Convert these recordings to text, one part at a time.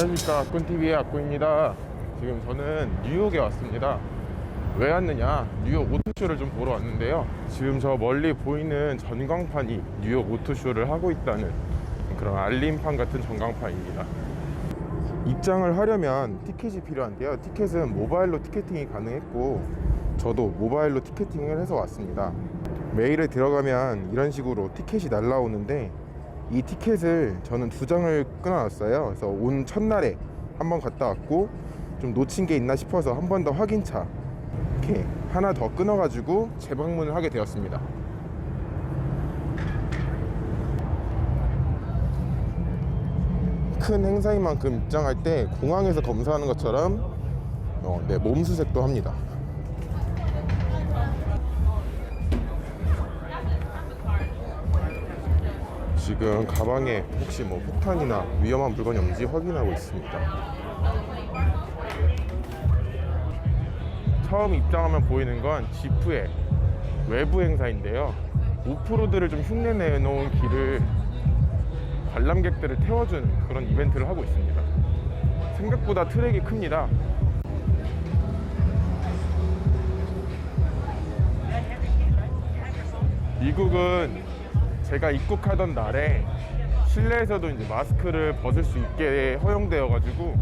안녕하십니까, 악군TV의 악군입니다. 지금 저는 뉴욕에 왔습니다. 왜 왔느냐, 뉴욕 오토쇼를 좀 보러 왔는데요. 지금 저 멀리 보이는 전광판이 뉴욕 오토쇼를 하고 있다는 그런 알림판 같은 전광판입니다. 입장을 하려면 티켓이 필요한데요. 티켓은 모바일로 티켓팅이 가능했고 저도 모바일로 티켓팅을 해서 왔습니다. 메일에 들어가면 이런 식으로 티켓이 날라오는데, 이 티켓을 저는 2장을 끊어놨어요. 그래서 온 첫날에 한번 갔다 왔고, 좀 놓친 게 있나 싶어서 한 번 더 확인차 이렇게 하나 더 끊어가지고 재방문을 하게 되었습니다. 큰 행사인 만큼 입장할 때 공항에서 검사하는 것처럼 몸수색도 합니다. 지금 가방에 혹시 뭐 폭탄이나 위험한 물건이 없는지 확인하고 있습니다. 처음 입장하면 보이는 건 지프의 외부 행사인데요. 오프로드를 좀 흉내내 놓은 길을 관람객들을 태워주는 그런 이벤트를 하고 있습니다. 생각보다 트랙이 큽니다. 미국은 제가 입국하던 날에 실내에서도 이제 마스크를 벗을 수 있게 허용되어 가지고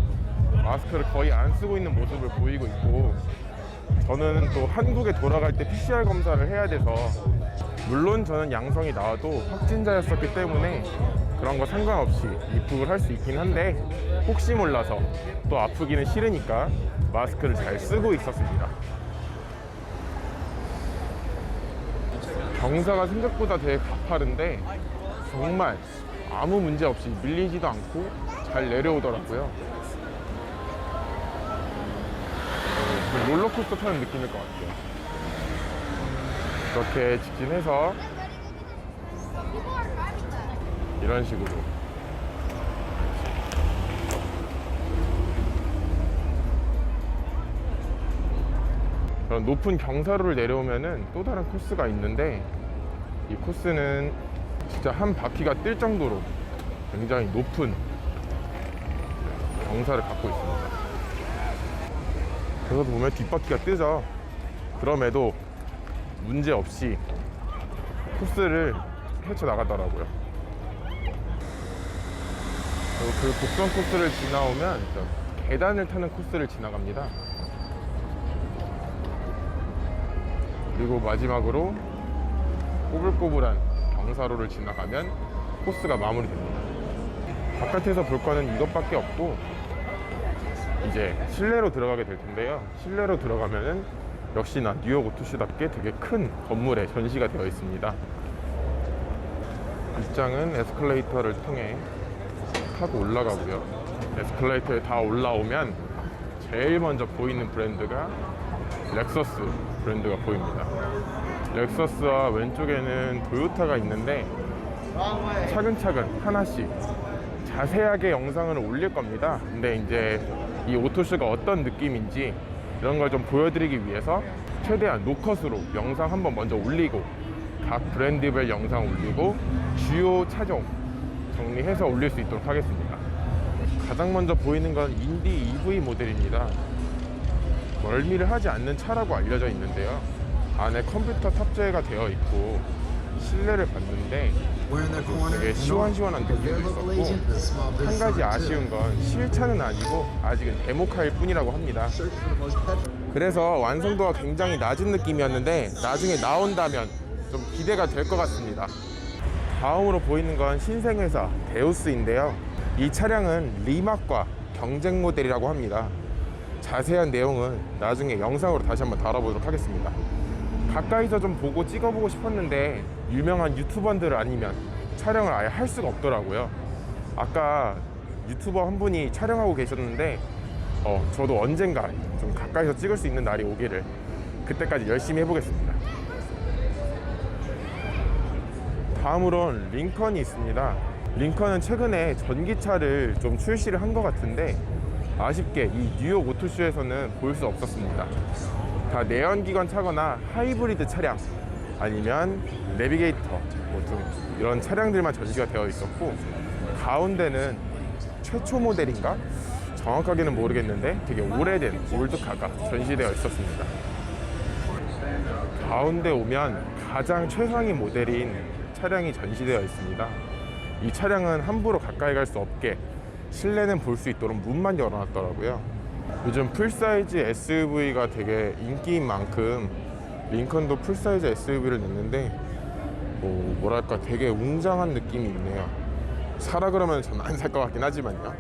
마스크를 거의 안 쓰고 있는 모습을 보이고 있고, 저는 또 한국에 돌아갈 때 PCR 검사를 해야 돼서, 물론 저는 양성이 나와도 확진자였었기 때문에 그런 거 상관없이 입국을 할 수 있긴 한데, 혹시 몰라서 또 아프기는 싫으니까 마스크를 잘 쓰고 있었습니다. 경사가 생각보다 되게 가파른데 정말 아무 문제 없이 밀리지도 않고 잘 내려오더라고요. 롤러코스터 타는 느낌일 것 같아요. 이렇게 직진해서 이런 식으로 그런 높은 경사로를 내려오면은 또 다른 코스가 있는데, 이 코스는 진짜 한 바퀴가 뜰 정도로 굉장히 높은 경사를 갖고 있습니다. 그래서 보면 뒷바퀴가 뜨죠. 그럼에도 문제없이 코스를 헤쳐나가더라고요. 그 곡선 코스를 지나오면 계단을 타는 코스를 지나갑니다. 그리고 마지막으로 꼬불꼬불한 경사로를 지나가면 코스가 마무리됩니다. 바깥에서 볼 거는 이것밖에 없고, 이제 실내로 들어가게 될 텐데요. 실내로 들어가면은 역시나 뉴욕 오토쇼답게 되게 큰 건물에 전시가 되어 있습니다. 입장은 에스컬레이터를 통해 타고 올라가고요. 에스컬레이터에 다 올라오면 제일 먼저 보이는 브랜드가 렉서스 브랜드가 보입니다. 렉서스와 왼쪽에는 토요타가 있는데, 차근차근 하나씩 자세하게 영상을 올릴 겁니다. 근데 이제 이 오토쇼가 어떤 느낌인지 이런 걸 좀 보여드리기 위해서 최대한 노컷으로 영상 한번 먼저 올리고, 각 브랜드별 영상 올리고, 주요 차종 정리해서 올릴 수 있도록 하겠습니다. 가장 먼저 보이는 건 인디 EV 모델입니다. 멀미를 하지 않는 차라고 알려져 있는데요. 안에 컴퓨터 탑재가 되어 있고, 실내를 봤는데 되게 시원시원한 느낌도 있었고, 한 가지 아쉬운 건 실차는 아니고 아직은 데모카일 뿐이라고 합니다. 그래서 완성도가 굉장히 낮은 느낌이었는데 나중에 나온다면 좀 기대가 될 것 같습니다. 다음으로 보이는 건 신생회사 데우스인데요. 이 차량은 리막과 경쟁 모델이라고 합니다. 자세한 내용은 나중에 영상으로 다시 한번 다뤄보도록 하겠습니다. 가까이서 좀 보고 찍어보고 싶었는데 유명한 유튜버들 아니면 촬영을 아예 할 수가 없더라고요. 아까 유튜버 한 분이 촬영하고 계셨는데 저도 언젠가 좀 가까이서 찍을 수 있는 날이 오기를, 그때까지 열심히 해보겠습니다. 다음으로는 링컨이 있습니다. 링컨은 최근에 전기차를 좀 출시를 한 것 같은데, 아쉽게 이 뉴욕 오토쇼에서는 볼 수 없었습니다. 다 내연기관 차거나 하이브리드 차량, 아니면 내비게이터 뭐 좀 이런 차량들만 전시가 되어 있었고, 가운데는 최초 모델인가? 정확하게는 모르겠는데 되게 오래된 올드카가 전시되어 있었습니다. 가운데 오면 가장 최상위 모델인 차량이 전시되어 있습니다. 이 차량은 함부로 가까이 갈 수 없게 실내는 볼 수 있도록 문만 열어놨더라고요. 요즘 풀사이즈 SUV가 되게 인기인 만큼 링컨도 풀사이즈 SUV를 냈는데 뭐랄까 되게 웅장한 느낌이 있네요. 사라 그러면 전 안 살 것 같긴 하지만요.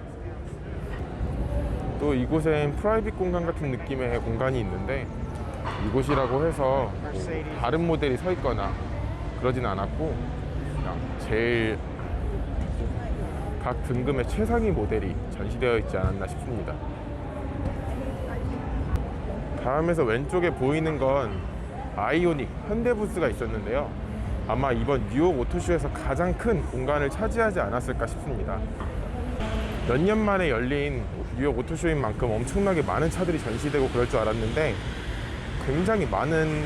또 이곳엔 프라이빗 공간 같은 느낌의 공간이 있는데 이곳이라고 해서 다른 모델이 서 있거나 그러진 않았고 그냥 제일 각 등급의 최상위 모델이 전시되어 있지 않았나 싶습니다. 다음에서 왼쪽에 보이는 건 아이오닉 현대 부스가 있었는데요. 아마 이번 뉴욕 오토쇼에서 가장 큰 공간을 차지하지 않았을까 싶습니다. 몇 년 만에 열린 뉴욕 오토쇼인 만큼 엄청나게 많은 차들이 전시되고 그럴 줄 알았는데 굉장히 많은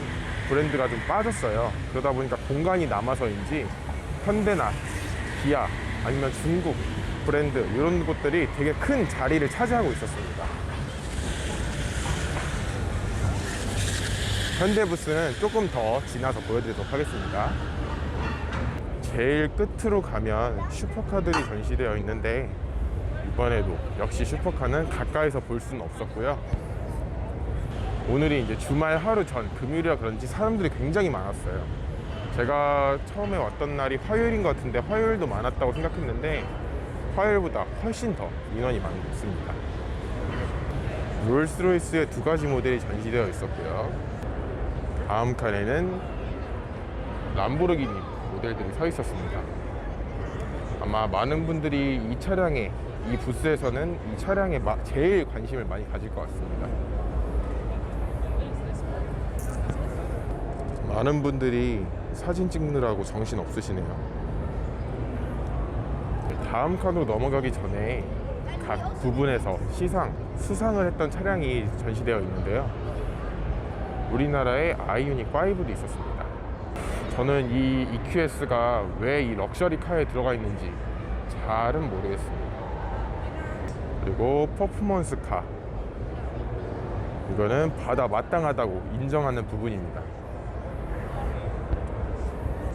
브랜드가 좀 빠졌어요. 그러다 보니까 공간이 남아서인지 현대나 기아 아니면 중국 브랜드 이런 곳들이 되게 큰 자리를 차지하고 있었습니다. 현대 부스는 조금 더 지나서 보여드리도록 하겠습니다. 제일 끝으로 가면 슈퍼카들이 전시되어 있는데 이번에도 역시 슈퍼카는 가까이서 볼 수는 없었고요. 오늘이 이제 주말 하루 전 금요일이라 그런지 사람들이 굉장히 많았어요. 제가 처음에 왔던 날이 화요일인 것 같은데 화요일도 많았다고 생각했는데 화요일보다 훨씬 더 인원이 많습니다. 롤스로이스의 2가지 모델이 전시되어 있었고요. 다음 칸에는 람보르기니 모델들이 서 있었습니다. 아마 많은 분들이 이 차량에 이 부스에서는 이 차량에 제일 관심을 많이 가질 것 같습니다. 많은 분들이 사진 찍느라고 정신 없으시네요. 다음 칸으로 넘어가기 전에 각 부분에서 수상을 했던 차량이 전시되어 있는데요. 우리나라의 아이오닉 5도 있었습니다. 저는 이 EQS가 왜 이 럭셔리 카에 들어가 있는지 잘은 모르겠습니다. 그리고 퍼포먼스 카, 이거는 받아 마땅하다고 인정하는 부분입니다.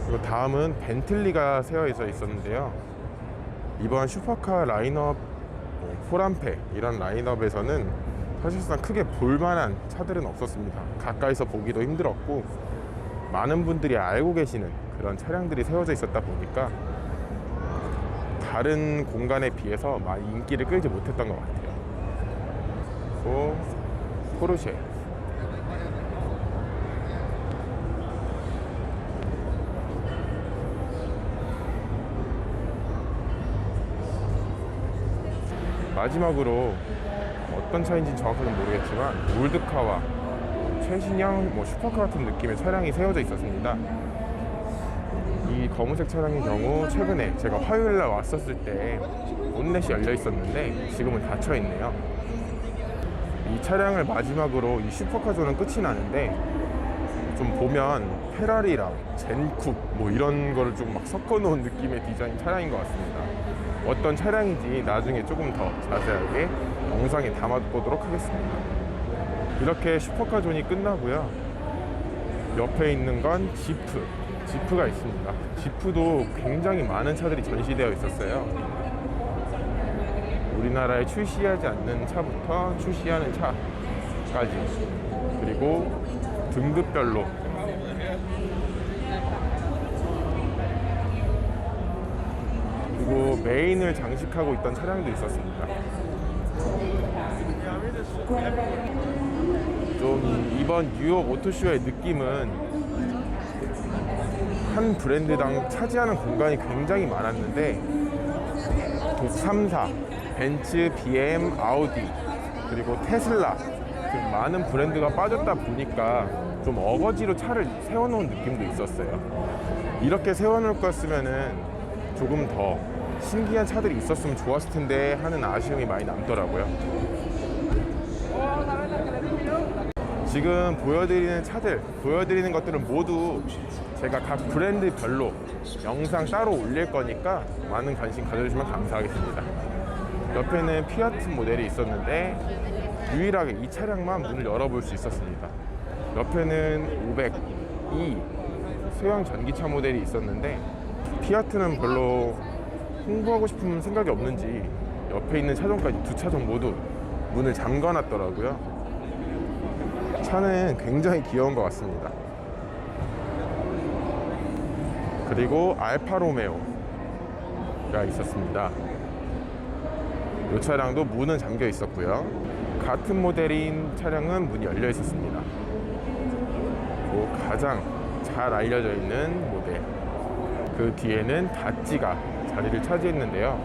그리고 다음은 벤틀리가 세워져 있었는데요. 이번 슈퍼카 라인업 포람페 이런 라인업에서는 사실상 크게 볼만한 차들은 없었습니다. 가까이서 보기도 힘들었고 많은 분들이 알고 계시는 그런 차량들이 세워져 있었다 보니까 다른 공간에 비해서 많이 인기를 끌지 못했던 것 같아요. 그리고 포르쉐, 마지막으로 어떤 차인지는 정확하게는 모르겠지만 올드카와 최신형 슈퍼카 같은 느낌의 차량이 세워져 있었습니다. 이 검은색 차량의 경우 최근에 제가 화요일날 왔었을 때 본넷이 열려 있었는데 지금은 닫혀 있네요. 이 차량을 마지막으로 이 슈퍼카존은 끝이 나는데 좀 보면 페라리랑 젠쿱 이런 거를 좀 막 섞어 놓은 느낌의 디자인 차량인 것 같습니다. 어떤 차량인지 나중에 조금 더 자세하게 영상에 담아보도록 하겠습니다. 이렇게 슈퍼카 존이 끝나고요. 옆에 있는 건 지프가 있습니다. 지프도 굉장히 많은 차들이 전시되어 있었어요. 우리나라에 출시하지 않는 차부터 출시하는 차까지, 그리고 등급별로 그리고 메인을 장식하고 있던 차량도 있었습니다. 좀 이번 뉴욕 오토쇼의 느낌은 한 브랜드당 차지하는 공간이 굉장히 많았는데 독3사, 벤츠, BM, 아우디 그리고 테슬라 등 많은 브랜드가 빠졌다 보니까 좀 어거지로 차를 세워놓은 느낌도 있었어요. 이렇게 세워놓을 거였으면은 조금 더 신기한 차들이 있었으면 좋았을 텐데 하는 아쉬움이 많이 남더라고요. 지금 보여드리는 것들은 모두 제가 각 브랜드별로 영상 따로 올릴 거니까 많은 관심 가져주시면 감사하겠습니다. 옆에는 피아트 모델이 있었는데 유일하게 이 차량만 문을 열어볼 수 있었습니다. 옆에는 502 소형 전기차 모델이 있었는데 피아트는 별로 홍보하고 싶은 생각이 없는지 옆에 있는 차종까지 두 차종 모두 문을 잠가 놨더라고요. 차는 굉장히 귀여운 것 같습니다. 그리고 알파 로메오가 있었습니다. 이 차량도 문은 잠겨 있었고요. 같은 모델인 차량은 문이 열려 있었습니다. 그리고 가장 잘 알려져 있는 모델, 그 뒤에는 다찌가 자리를 차지했는데요.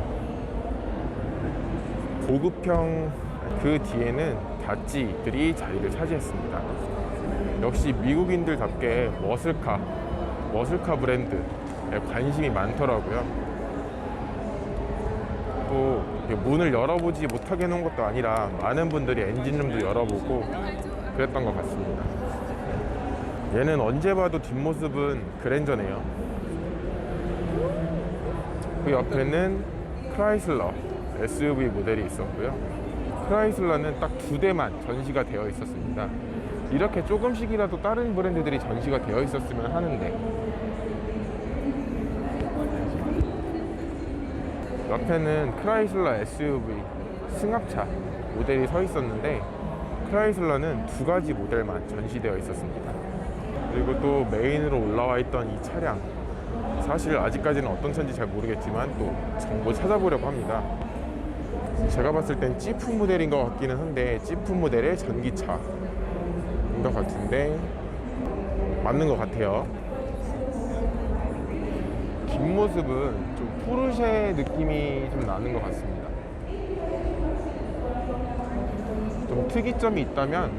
고급형 그 뒤에는 다찌들이 자리를 차지했습니다. 역시 미국인들답게 머슬카 브랜드에 관심이 많더라고요. 또 문을 열어보지 못하게 해놓은 것도 아니라 많은 분들이 엔진룸도 열어보고 그랬던 것 같습니다. 얘는 언제 봐도 뒷모습은 그랜저네요. 그 옆에는 크라이슬러 SUV 모델이 있었고요. 크라이슬러는 딱 2대만 전시가 되어 있었습니다. 이렇게 조금씩이라도 다른 브랜드들이 전시가 되어 있었으면 하는데, 옆에는 크라이슬러 SUV 승합차 모델이 서 있었는데 크라이슬러는 2가지 모델만 전시되어 있었습니다. 그리고 또 메인으로 올라와 있던 이 차량, 사실 아직까지는 어떤 차인지 잘 모르겠지만 또 정보 찾아보려고 합니다. 제가 봤을 땐 지프 모델인 것 같기는 한데 지프 모델의 전기차인 것 같은데 맞는 것 같아요. 뒷모습은 좀 포르쉐 느낌이 좀 나는 것 같습니다. 좀 특이점이 있다면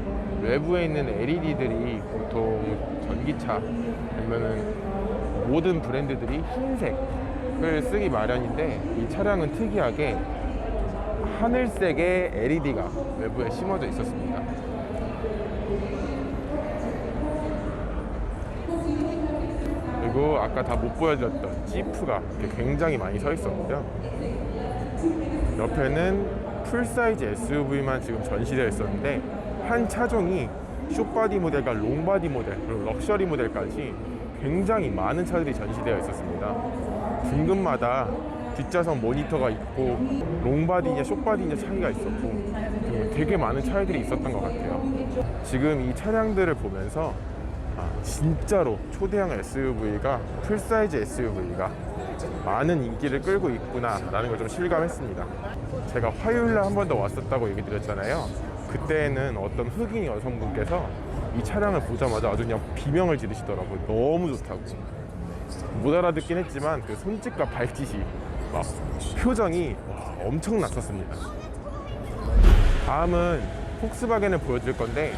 외부에 있는 LED들이 보통 전기차 아니면은 모든 브랜드들이 흰색을 쓰기 마련인데 이 차량은 특이하게 하늘색의 LED가 외부에 심어져 있었습니다. 그리고 아까 다 못 보여드렸던 지프가 굉장히 많이 서 있었고요. 옆에는 풀사이즈 SUV만 지금 전시되어 있었는데 한 차종이 숏바디 모델과 롱바디 모델 그리고 럭셔리 모델까지 굉장히 많은 차들이 전시되어 있었습니다. 등급마다 뒷좌석 모니터가 있고 롱바디냐 숏바디냐 차이가 있었고 되게 많은 차이들이 있었던 것 같아요. 지금 이 차량들을 보면서 진짜로 초대형 SUV가 풀사이즈 SUV가 많은 인기를 끌고 있구나 라는 걸 좀 실감했습니다. 제가 화요일날 한 번 더 왔었다고 얘기 드렸잖아요. 그때는 어떤 흑인 여성분께서 이 차량을 보자마자 아주 그냥 비명을 지르시더라고요. 너무 좋다고. 못 알아듣긴 했지만 그 손짓과 발짓이 막 표정이 엄청났었습니다. 다음은 폭스바겐을 보여줄 건데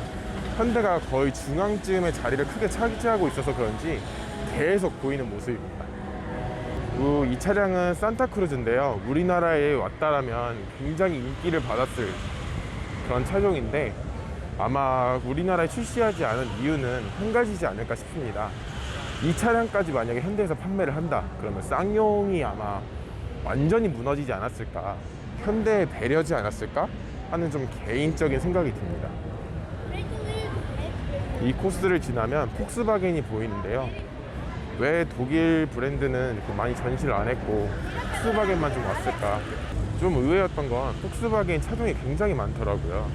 현대가 거의 중앙쯤에 자리를 크게 차지하고 있어서 그런지 계속 보이는 모습입니다. 그리고 이 차량은 산타크루즈인데요. 우리나라에 왔다라면 굉장히 인기를 받았을 그런 차종인데 아마 우리나라에 출시하지 않은 이유는 한 가지지 않을까 싶습니다. 이 차량까지 만약에 현대에서 판매를 한다 그러면 쌍용이 아마 완전히 무너지지 않았을까, 현대에 배려지 않았을까 하는 좀 개인적인 생각이 듭니다. 이 코스를 지나면 폭스바겐이 보이는데요. 왜 독일 브랜드는 많이 전시를 안 했고 폭스바겐만 좀 왔을까? 좀 의외였던 건 폭스바겐 차종이 굉장히 많더라고요.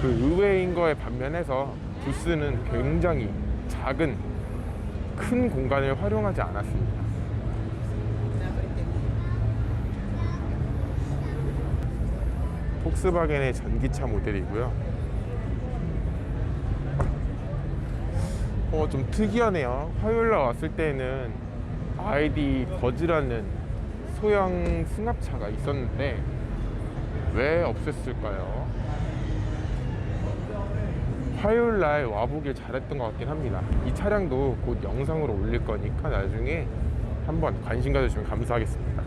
그 의외인 거에 반면에서 부스는 굉장히 작은 큰 공간을 활용하지 않았습니다. 폭스바겐의 전기차 모델이고요. 좀 특이하네요. 화요일날 왔을 때는 ID 버즈라는 소형 승합차가 있었는데 왜 없앴을까요? 화요일날 와보길 잘했던 것 같긴 합니다. 이 차량도 곧 영상으로 올릴 거니까 나중에 한번 관심 가져주시면 감사하겠습니다.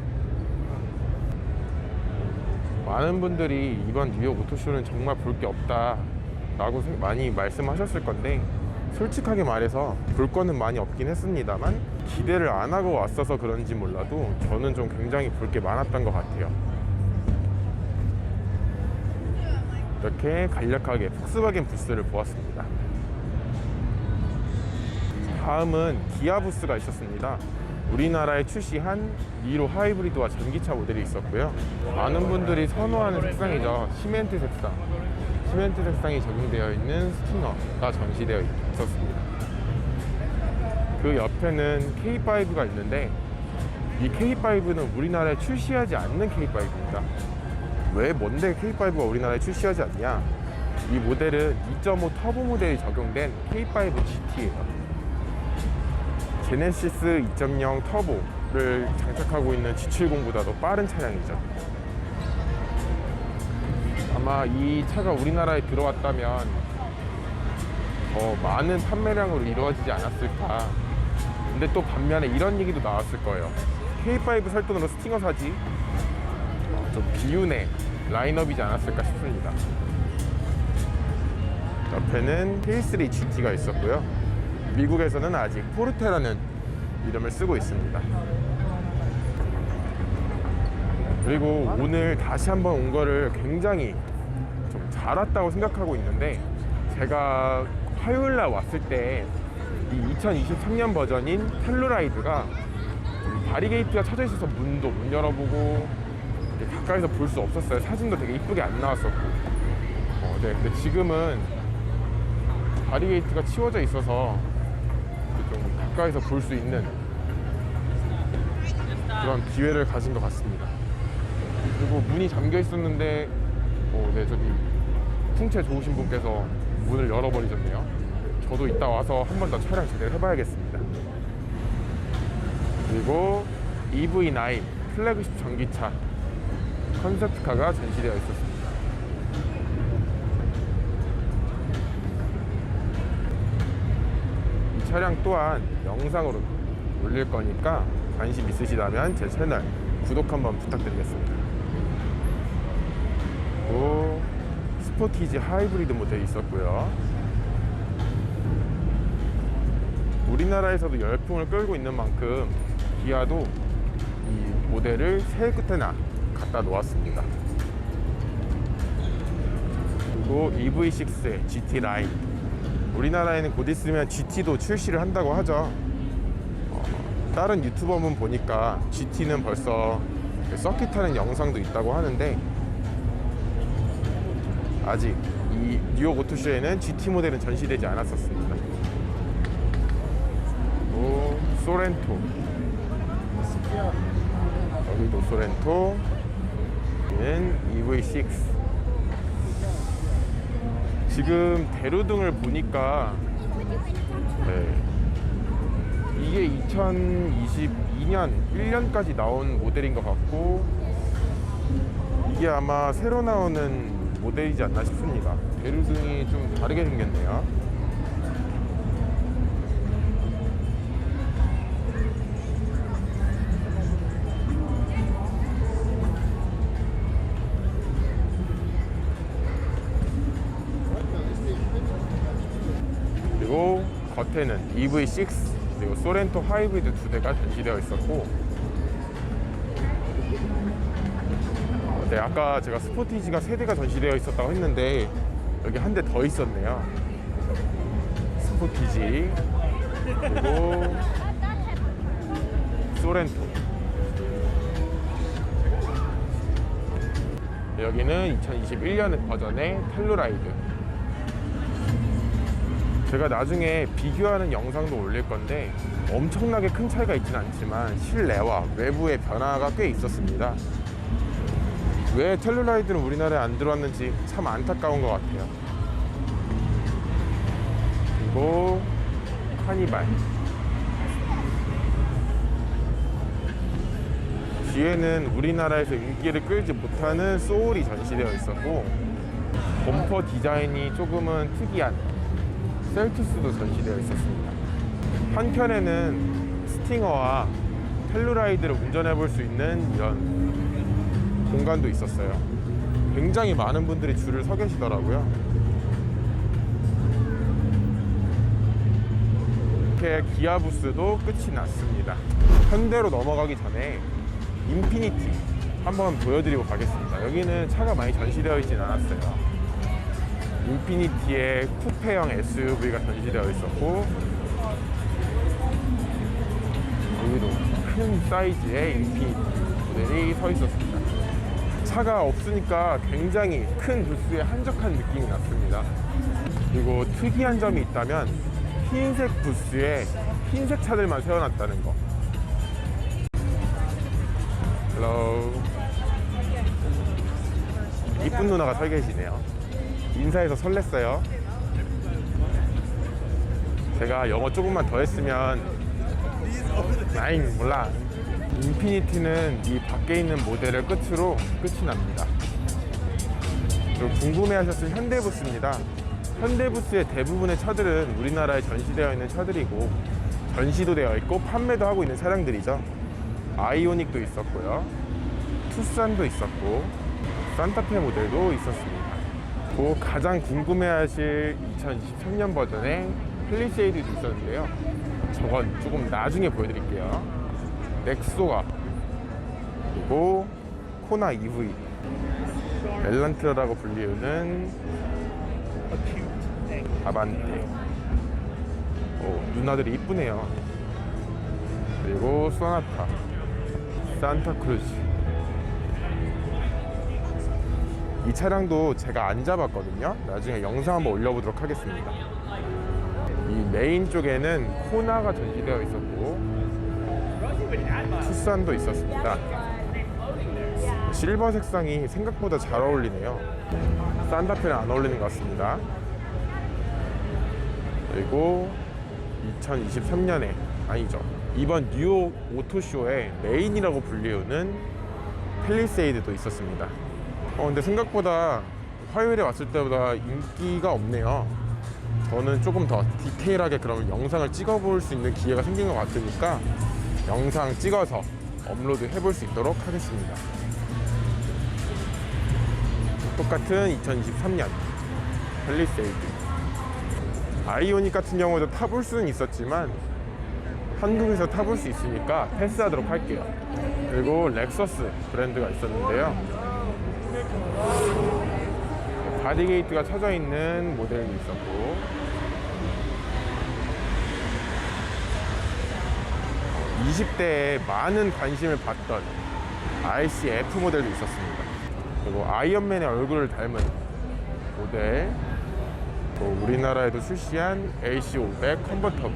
많은 분들이 이번 뉴욕 오토쇼는 정말 볼 게 없다 라고 많이 말씀하셨을 건데 솔직하게 말해서 볼 거는 많이 없긴 했습니다만 기대를 안 하고 왔어서 그런지 몰라도 저는 좀 굉장히 볼 게 많았던 것 같아요. 이렇게 간략하게 폭스바겐 부스를 보았습니다. 다음은 기아 부스가 있었습니다. 우리나라에 출시한 니로 하이브리드와 전기차 모델이 있었고요. 많은 분들이 선호하는 색상이죠. 시멘트 색상. 시멘트 색상이 적용되어 있는 스팅어가 전시되어 있었습니다. 그 옆에는 K5가 있는데, 이 K5는 우리나라에 출시하지 않는 K5입니다. 왜 뭔데 K5가 우리나라에 출시하지 않냐? 이 모델은 2.5 터보 모델이 적용된 K5 GT예요. 제네시스 2.0 터보를 장착하고 있는 G70보다도 빠른 차량이죠. 아마 이 차가 우리나라에 들어왔다면 더 많은 판매량으로 이루어지지 않았을까. 근데 또 반면에 이런 얘기도 나왔을 거예요. K5 살 돈으로 스팅어 사지? 좀 비운의 라인업이지 않았을까 싶습니다. 옆에는 K3 GT가 있었고요. 미국에서는 아직 포르테라는 이름을 쓰고 있습니다. 그리고 오늘 다시 한번 온 거를 굉장히 좀 잘 왔다고 생각하고 있는데, 제가 화요일날 왔을 때 이 2023년 버전인 텔루라이드가 바리게이트가 쳐져 있어서 문도 못 열어보고 가까이서 볼 수 없었어요. 사진도 되게 이쁘게 안 나왔었고. 네, 근데 지금은 바리게이트가 치워져 있어서 좀 가까이서 볼 수 있는 그런 기회를 가진 것 같습니다. 그리고 문이 잠겨 있었는데 네, 저기 풍채 좋으신 분께서 문을 열어버리셨네요. 저도 이따 와서 한 번 더 촬영 제대로 해봐야겠습니다. 그리고 EV9 플래그십 전기차 컨셉트카가 전시되어 있었습니다. 이 차량 또한 영상으로 올릴 거니까 관심 있으시다면 제 채널 구독 한번 부탁드리겠습니다. 그리고 스포티지 하이브리드 모델이 있었고요. 우리나라에서도 열풍을 끌고 있는 만큼 기아도 이 모델을 새 끝에나 갖다 놓았습니다. 그리고 EV6의 GT 라인, 우리나라에는 곧 있으면 GT도 출시를 한다고 하죠. 다른 유튜버분 보니까 GT는 벌써 서킷 타는 영상도 있다고 하는데, 아직 이 뉴욕 오토쇼에는 GT 모델은 전시되지 않았었습니다. 또 소렌토, 여기도 소렌토, 여기는 EV6. 지금 대로등을 보니까 이게 2022년 1년까지 나온 모델인 것 같고, 이게 아마 새로 나오는 모델이지 않나 싶습니다. 대로등이 좀 다르게 생겼네요. 그리고 겉에는 EV6 그리고 소렌토 하이브리드 두 대가 전시되어 있었고, 네, 아까 제가 스포티지가 세 대가 전시되어 있었다고 했는데 여기 한 대 더 있었네요. 스포티지 그리고 소렌토. 여기는 2021년 버전의 텔루라이드. 제가 나중에 비교하는 영상도 올릴 건데 엄청나게 큰 차이가 있진 않지만 실내와 외부의 변화가 꽤 있었습니다. 왜 텔루라이드는 우리나라에 안 들어왔는지 참 안타까운 것 같아요. 그리고 카니발, 뒤에는 우리나라에서 인기를 끌지 못하는 소울이 전시되어 있었고, 범퍼 디자인이 조금은 특이한 셀투스도 전시되어 있었습니다. 한편에는 스팅어와 텔루라이드를 운전해 볼 수 있는 이런 공간도 있었어요. 굉장히 많은 분들이 줄을 서 계시더라고요. 이렇게 기아 부스도 끝이 났습니다. 현대로 넘어가기 전에 인피니티 한번 보여드리고 가겠습니다. 여기는 차가 많이 전시되어 있진 않았어요. 인피니티의 쿠페형 SUV가 전시되어 있었고, 여기도 큰 사이즈의 인피니티 모델이 서 있었습니다. 차가 없으니까 굉장히 큰 부스에 한적한 느낌이 났습니다. 그리고 특이한 점이 있다면 흰색 부스에 흰색 차들만 세워놨다는 거. 헬로. 이쁜 누나가 서 계시네요. 인사해서 설렜어요. 제가 영어 조금만 더 했으면 나잉 몰라. 인피니티는 이 밖에 있는 모델을 끝으로 끝이 납니다. 그리고 궁금해하셨을 현대부스입니다. 현대부스의 대부분의 차들은 우리나라에 전시되어 있는 차들이고, 전시도 되어 있고 판매도 하고 있는 차량들이죠. 아이오닉도 있었고요, 투싼도 있었고, 산타페 모델도 있었습니다. 또 가장 궁금해하실 2023년 버전의 펠리세이드도 있었는데요. 저건 조금 나중에 보여드릴게요. 넥소가, 그리고 코나 EV, 엘란트라라고 불리우는 아반떼. 누나들이 이쁘네요. 그리고 소나타, 산타크루즈. 이 차량도 제가 안 잡았거든요. 나중에 영상 한번 올려보도록 하겠습니다. 이 메인 쪽에는 코나가 전시되어 있었고, 투싼도 있었습니다. 실버 색상이 생각보다 잘 어울리네요. 산타페는 안 어울리는 것 같습니다. 그리고 2023년에 아니죠, 이번 뉴욕 오토쇼의 메인이라고 불리우는 펠리세이드도 있었습니다. 근데 생각보다 화요일에 왔을 때보다 인기가 없네요. 저는 조금 더 디테일하게 그러면 영상을 찍어볼 수 있는 기회가 생긴 것 같으니까 영상 찍어서 업로드 해볼 수 있도록 하겠습니다. 똑같은 2023년 펠리세이드. 아이오닉 같은 경우도 타볼 수는 있었지만 한국에서 타볼 수 있으니까 패스하도록 할게요. 그리고 렉서스 브랜드가 있었는데요. 바디게이트가 쳐져 있는 모델도 있었고, 어, 20대에 많은 관심을 받던 RCF 모델도 있었습니다. 그리고 아이언맨의 얼굴을 닮은 모델, 또 우리나라에도 출시한 AC500 컨버터블,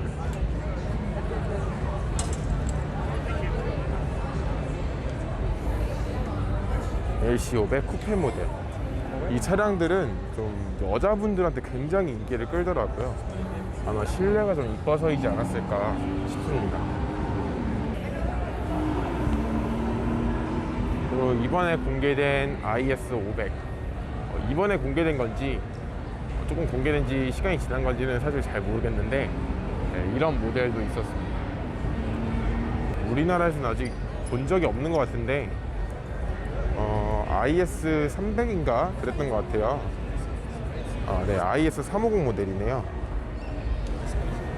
AC500 쿠페 모델. 이 차량들은 좀 여자분들한테 굉장히 인기를 끌더라고요. 아마 실내가 좀 이뻐서이지 않았을까 싶습니다. 그리고 이번에 공개된 IS500, 이번에 공개된 건지 조금 공개된 지 시간이 지난 건지는 사실 잘 모르겠는데, 네, 이런 모델도 있었습니다. 우리나라에서는 아직 본 적이 없는 것 같은데, IS300인가 그랬던 것 같아요. 네, IS350 모델이네요.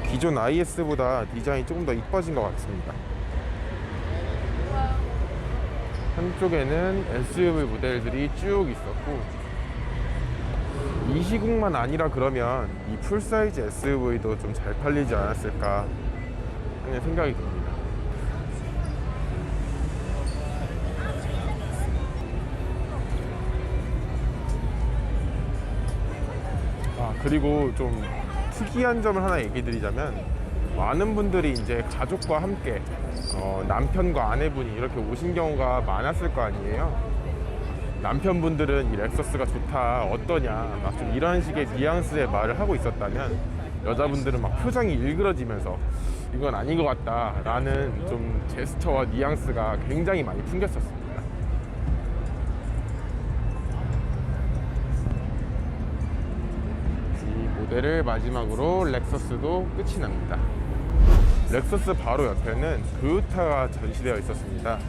기존 IS보다 디자인이 조금 더 이뻐진 것 같습니다. 한쪽에는 SUV 모델들이 쭉 있었고, 이 시국만 아니라 그러면 이 풀사이즈 SUV도 좀 잘 팔리지 않았을까 하는 생각이 듭니다. 그리고 좀 특이한 점을 하나 얘기 드리자면, 많은 분들이 이제 가족과 함께 남편과 아내분이 이렇게 오신 경우가 많았을 거 아니에요. 남편분들은 이 렉서스가 좋다, 어떠냐, 막 좀 이런 식의 뉘앙스의 말을 하고 있었다면, 여자분들은 막 표정이 일그러지면서 이건 아닌 것 같다 라는 좀 제스처와 뉘앙스가 굉장히 많이 풍겼었습니다. 모델을 마지막으로 렉서스도 끝이 납니다. 렉서스 바로 옆에는 토요타가 전시되어 있었습니다.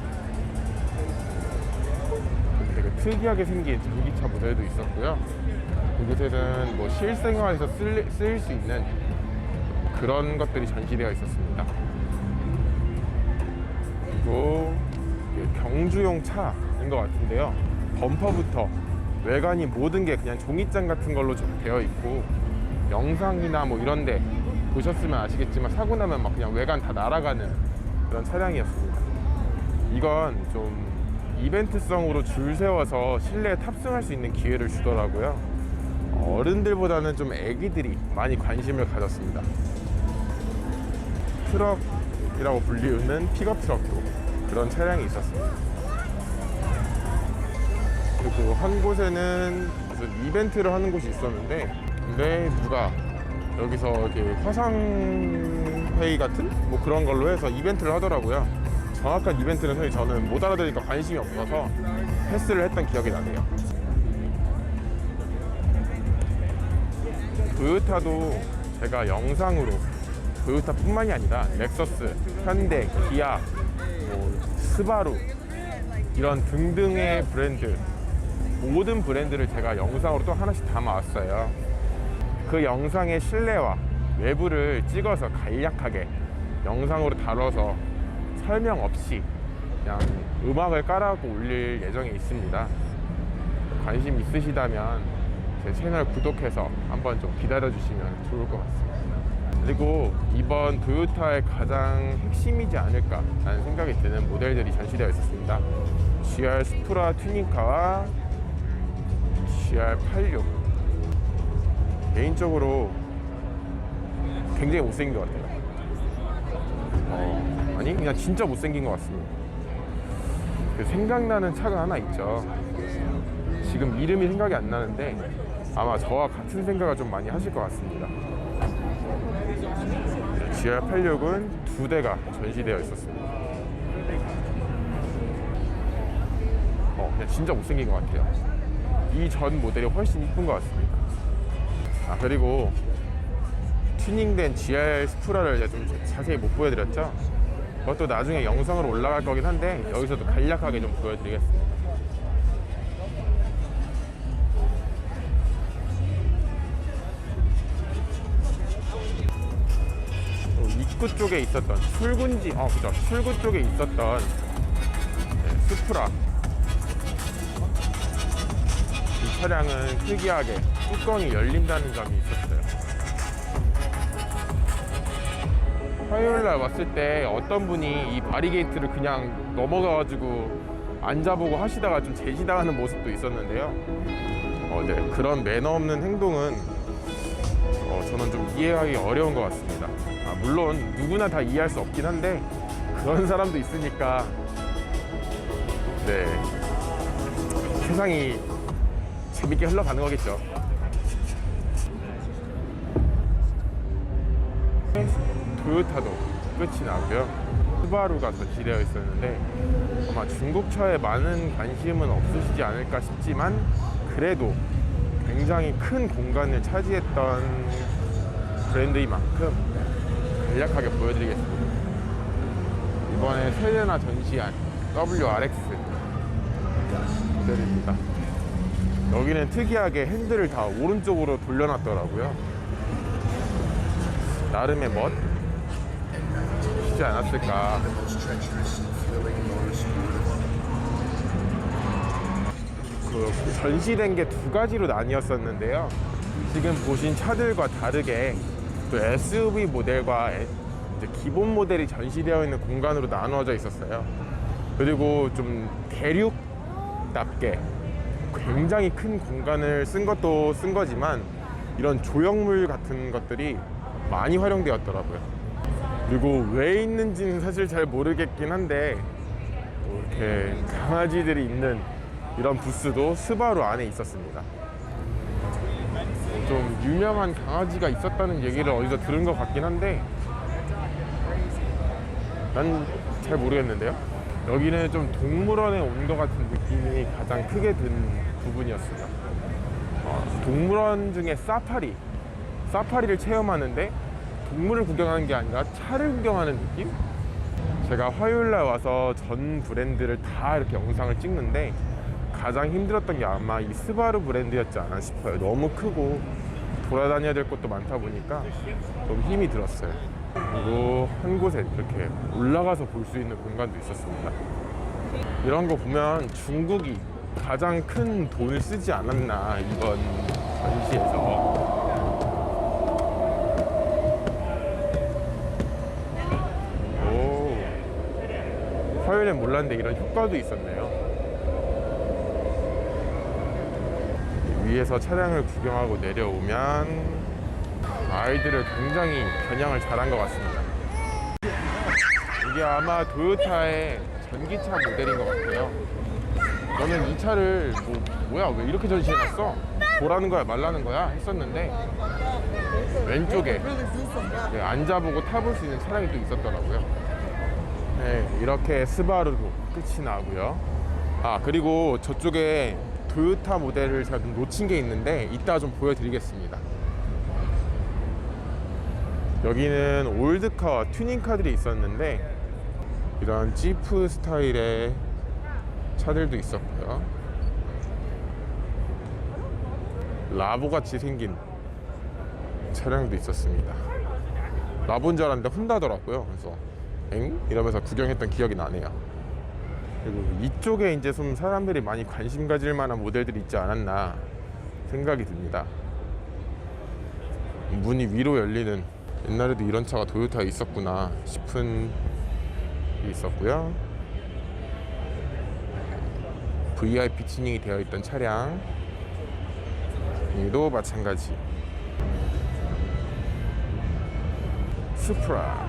되게 특이하게 생긴 전기차 모델도 있었고요. 이곳에는 뭐 실생활에서 쓰일 수 있는 그런 것들이 전시되어 있었습니다. 그리고 경주용 차인 것 같은데요. 범퍼부터 외관이 모든 게 그냥 종이장 같은 걸로 되어 있고, 영상이나 뭐 이런데 보셨으면 아시겠지만 사고 나면 막 그냥 외관 다 날아가는 그런 차량이었습니다. 이건 좀 이벤트성으로 줄 세워서 실내에 탑승할 수 있는 기회를 주더라고요. 어른들보다는 좀 애기들이 많이 관심을 가졌습니다. 트럭이라고 불리우는 픽업 트럭도 그런 차량이 있었습니다. 그리고 한 곳에는 무슨 이벤트를 하는 곳이 있었는데, 근데 누가 여기서 이렇게 화상회의 같은 뭐 그런 걸로 해서 이벤트를 하더라고요. 정확한 이벤트는 사실 저는 못 알아들으니까 관심이 없어서 패스를 했던 기억이 나네요. 토요타도 제가 영상으로 토요타뿐만이 아니라 렉서스, 현대, 기아, 뭐 스바루 이런 등등의 브랜드, 모든 브랜드를 제가 영상으로 또 하나씩 담아왔어요. 그 영상의 실내와 외부를 찍어서 간략하게 영상으로 다뤄서 설명 없이 그냥 음악을 깔아고 올릴 예정이 있습니다. 관심 있으시다면 제 채널 구독해서 한번 좀 기다려주시면 좋을 것 같습니다. 그리고 이번 토요타의 가장 핵심이지 않을까 라는 생각이 드는 모델들이 전시되어 있었습니다. GR 스프라 튜닝카와 GR86. 개인적으로 굉장히 못생긴 것 같아요. 아니 그냥 진짜 못생긴 것 같습니다. 그 생각나는 차가 하나 있죠. 지금 이름이 생각이 안 나는데 아마 저와 같은 생각을 좀 많이 하실 것 같습니다. GR86은 2대가 전시되어 있었습니다. 그냥 진짜 못생긴 것 같아요. 이 전 모델이 훨씬 이쁜 것 같습니다. 그리고 튜닝된 GR 스프라를 좀 자세히 못 보여드렸죠. 그것도 나중에 영상으로 올라갈 거긴 한데 여기서도 간략하게 좀 보여드리겠습니다. 입구 쪽에 있었던 출근지, 그죠, 출구 쪽에 있었던 스프라. 이 차량은 특이하게 뚜껑이 열린다는 점이 있었어요. 화요일날 왔을 때 어떤 분이 이 바리게이트를 그냥 넘어가가지고 앉아보고 하시다가 좀 제지당하는 모습도 있었는데요. 네, 그런 매너 없는 행동은 저는 좀 이해하기 어려운 것 같습니다. 물론 누구나 다 이해할 수 없긴 한데 그런 사람도 있으니까 네, 세상이 재밌게 흘러가는 거겠죠. 토요타도 끝이 나고요. 스바루가 전시되어 있었는데 아마 중국차에 많은 관심은 없으시지 않을까 싶지만 그래도 굉장히 큰 공간을 차지했던 브랜드인 만큼 간략하게 보여드리겠습니다. 이번에 세대나 전시한 WRX 모델입니다. 여기는 특이하게 핸들을 다 오른쪽으로 돌려놨더라고요. 나름의 멋? 쉽지 않았을까. 전시된 게 두 가지로 나뉘었었는데요. 지금 보신 차들과 다르게 또 SUV 모델과 이제 기본 모델이 전시되어 있는 공간으로 나누어져 있었어요. 그리고 좀 대륙답게 굉장히 큰 공간을 쓴 것도 쓴 거지만 이런 조형물 같은 것들이 많이 활용되었더라고요. 그리고 왜 있는지는 사실 잘 모르겠긴 한데 이렇게 강아지들이 있는 이런 부스도 스바루 안에 있었습니다. 좀 유명한 강아지가 있었다는 얘기를 어디서 들은 것 같긴 한데 난 잘 모르겠는데요. 여기는 좀 동물원에 온 것 같은 느낌이 가장 크게 든 부분이었습니다. 동물원 중에 사파리를 체험하는데 동물을 구경하는 게 아니라 차를 구경하는 느낌? 제가 화요일날 와서 전 브랜드를 다 이렇게 영상을 찍는데 가장 힘들었던 게 아마 이 스바루 브랜드였지 않나 싶어요. 너무 크고 돌아다녀야 될 곳도 많다 보니까 좀 힘이 들었어요. 그리고 한 곳에 이렇게 올라가서 볼 수 있는 공간도 있었습니다. 이런 거 보면 중국이 가장 큰 돈을 쓰지 않았나 이번 전시에서. 오, 화요일엔 몰랐는데 이런 효과도 있었네요. 위에서 차량을 구경하고 내려오면 아이들을 굉장히 겨냥을 잘한 것 같습니다. 이게 아마 도요타의 전기차 모델인 것 같아요. 저는 이 차를 뭐야 왜 이렇게 전시해놨어? 보라는 거야 말라는 거야? 했었는데 왼쪽에 앉아보고 타볼 수 있는 차량이 또 있었더라고요. 네, 이렇게 스바루로 끝이 나고요. 아, 그리고 저쪽에 도요타 모델을 제가 좀 놓친 게 있는데 이따 좀 보여드리겠습니다. 여기는 올드카와 튜닝카들이 있었는데 이런 지프 스타일의 차들도 있었고요. 라보같이 생긴 차량도 있었습니다. 라보인 줄 알았는데 혼다더라고요. 그래서 엥? 이러면서 구경했던 기억이 나네요. 그리고 이쪽에 이제 좀 사람들이 많이 관심 가질 만한 모델들이 있지 않았나 생각이 듭니다. 문이 위로 열리는, 옛날에도 이런 차가 도요타에 있었구나 싶은 게 있었고요. VIP 튜닝이 되어 있던 차량 여기도 마찬가지. 수프라.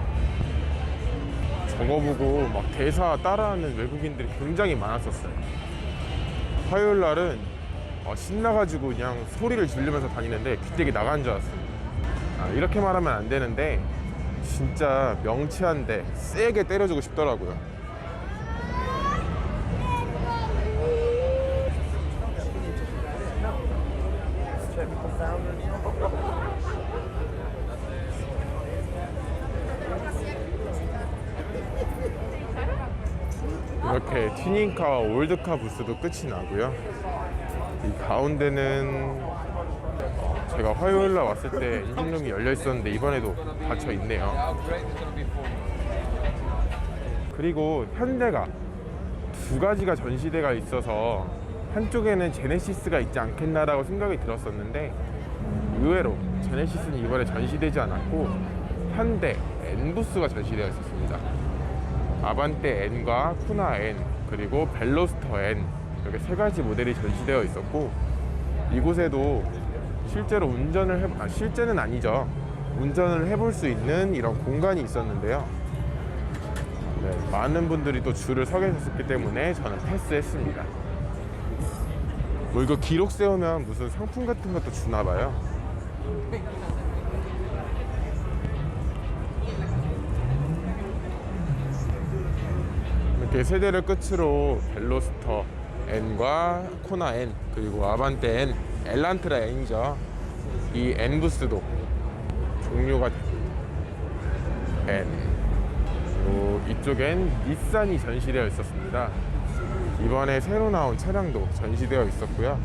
저거 보고 막 대사 따라하는 외국인들이 굉장히 많았었어요. 화요일 날은 신나가지고 그냥 소리를 지르면서 다니는데 귀때기 나간 줄 알았어요. 이렇게 말하면 안 되는데 진짜 명치 한 대 세게 때려주고 싶더라고요. 이렇게 튜닝카와 올드카 부스도 끝이 나고요. 이 가운데는 제가 화요일날 왔을 때 엔진룸이 열려 있었는데 이번에도 닫혀 있네요. 그리고 현대가 두 가지가 전시대가 있어서 한쪽에는 제네시스가 있지 않겠나라고 생각이 들었었는데 의외로 제네시스는 이번에 전시되지 않았고 현대 N부스가 전시되어 있었습니다. 아반떼 N과 쿠나 N 그리고 벨로스터 N 이렇게 세 가지 모델이 전시되어 있었고 이곳에도 실제로 실제는 아니죠. 운전을 해볼 수 있는 이런 공간이 있었는데요. 네, 많은 분들이 또 줄을 서 계셨기 때문에 저는 패스했습니다. 뭐 이거 기록 세우면 무슨 상품 같은 것도 주나 봐요. 이렇게 세대를 끝으로 벨로스터 N과 코나 N 그리고 아반떼 N, 엘란트라 N이죠. 이 N부스도 종료가 N. 그리고 이쪽엔 닛산이 전시되어 있었습니다. 이번에 새로 나온 차량도 전시되어 있었고요.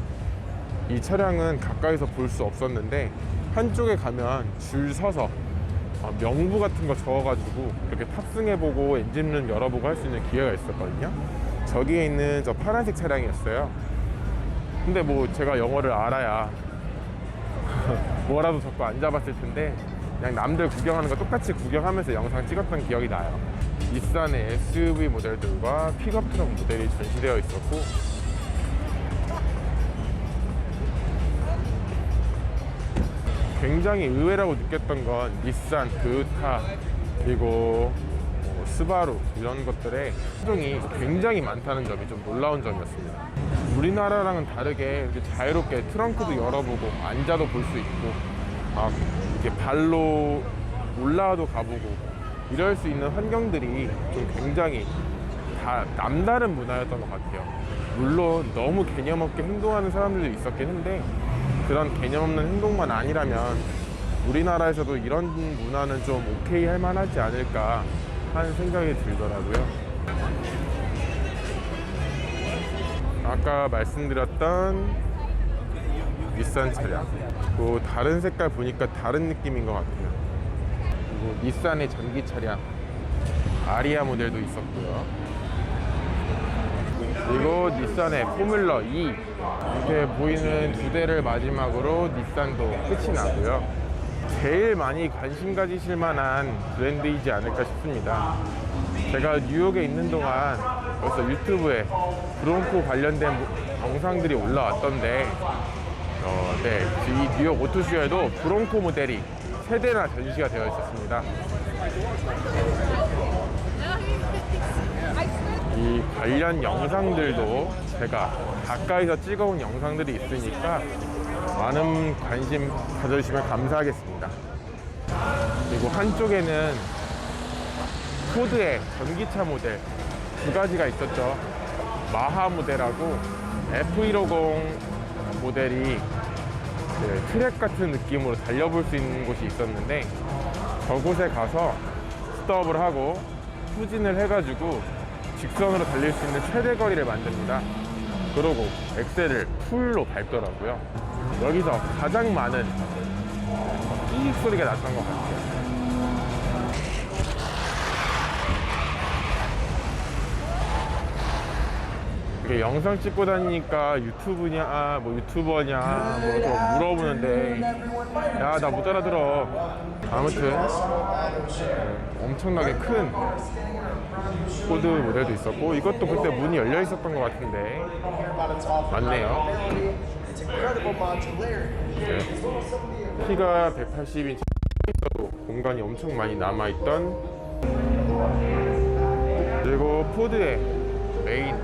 이 차량은 가까이서 볼 수 없었는데 한쪽에 가면 줄 서서 명부 같은 거 적어가지고 이렇게 탑승해보고 엔진룸 열어보고 할 수 있는 기회가 있었거든요. 저기에 있는 저 파란색 차량이었어요. 근데 뭐 제가 영어를 알아야 뭐라도 적고 앉아봤을 텐데 그냥 남들 구경하는 거 똑같이 구경하면서 영상 찍었던 기억이 나요. 닛산의 SUV 모델들과 픽업 트럭 모델이 전시되어 있었고 굉장히 의외라고 느꼈던 건 닛산, 토요타 그리고 스바루 이런 것들의 품종이 굉장히 많다는 점이 좀 놀라운 점이었습니다. 우리나라랑은 다르게 이렇게 자유롭게 트렁크도 열어보고 앉아도 볼 수 있고 이렇게 발로 올라와도 가보고 이럴 수 있는 환경들이 좀 굉장히 다 남다른 문화였던 것 같아요. 물론 너무 개념 없게 행동하는 사람들도 있었긴 한데 그런 개념 없는 행동만 아니라면 우리나라에서도 이런 문화는 좀 오케이 할 만하지 않을까 하는 생각이 들더라고요. 아까 말씀드렸던 닛산 차량 또 다른 색깔 보니까 다른 느낌인 것 같아요. 그리고 닛산의 전기 차량 아리아 모델도 있었고요. 그리고 닛산의 포뮬러 2 이렇게 보이는 두 대를 마지막으로 닛산도 끝이 나고요. 제일 많이 관심 가지실 만한 브랜드이지 않을까 싶습니다. 제가 뉴욕에 있는 동안 벌써 유튜브에 브롱코 관련된 영상들이 올라왔던데 네, 이 뉴욕 오토쇼에도 브롱코 모델이 3대나 전시가 되어 있었습니다. 이 관련 영상들도 제가 가까이서 찍어온 영상들이 있으니까 많은 관심 가져주시면 감사하겠습니다. 그리고 한쪽에는 포드의 전기차 모델 2가지가 있었죠. 마하 모델하고 F150 모델이 트랙 같은 느낌으로 달려볼 수 있는 곳이 있었는데 저곳에 가서 스톱을 하고 후진을 해가지고 직선으로 달릴 수 있는 최대 거리를 만듭니다. 그러고 엑셀을 풀로 밟더라고요. 여기서 가장 많은 삐익 소리가 났던 것 같아요. 이게 영상 찍고 다니니까 유튜브냐, 뭐 유튜버냐, 뭐 또 물어보는데, 야, 나 못 알아들어. 아무튼, 엄청나게 큰 포드 모델도 있었고, 이것도 그때 문이 열려 있었던 것 같은데, 맞네요. 네. 키가 180인치 있어도 공간이 엄청 많이 남아있던, 그리고 포드의 메인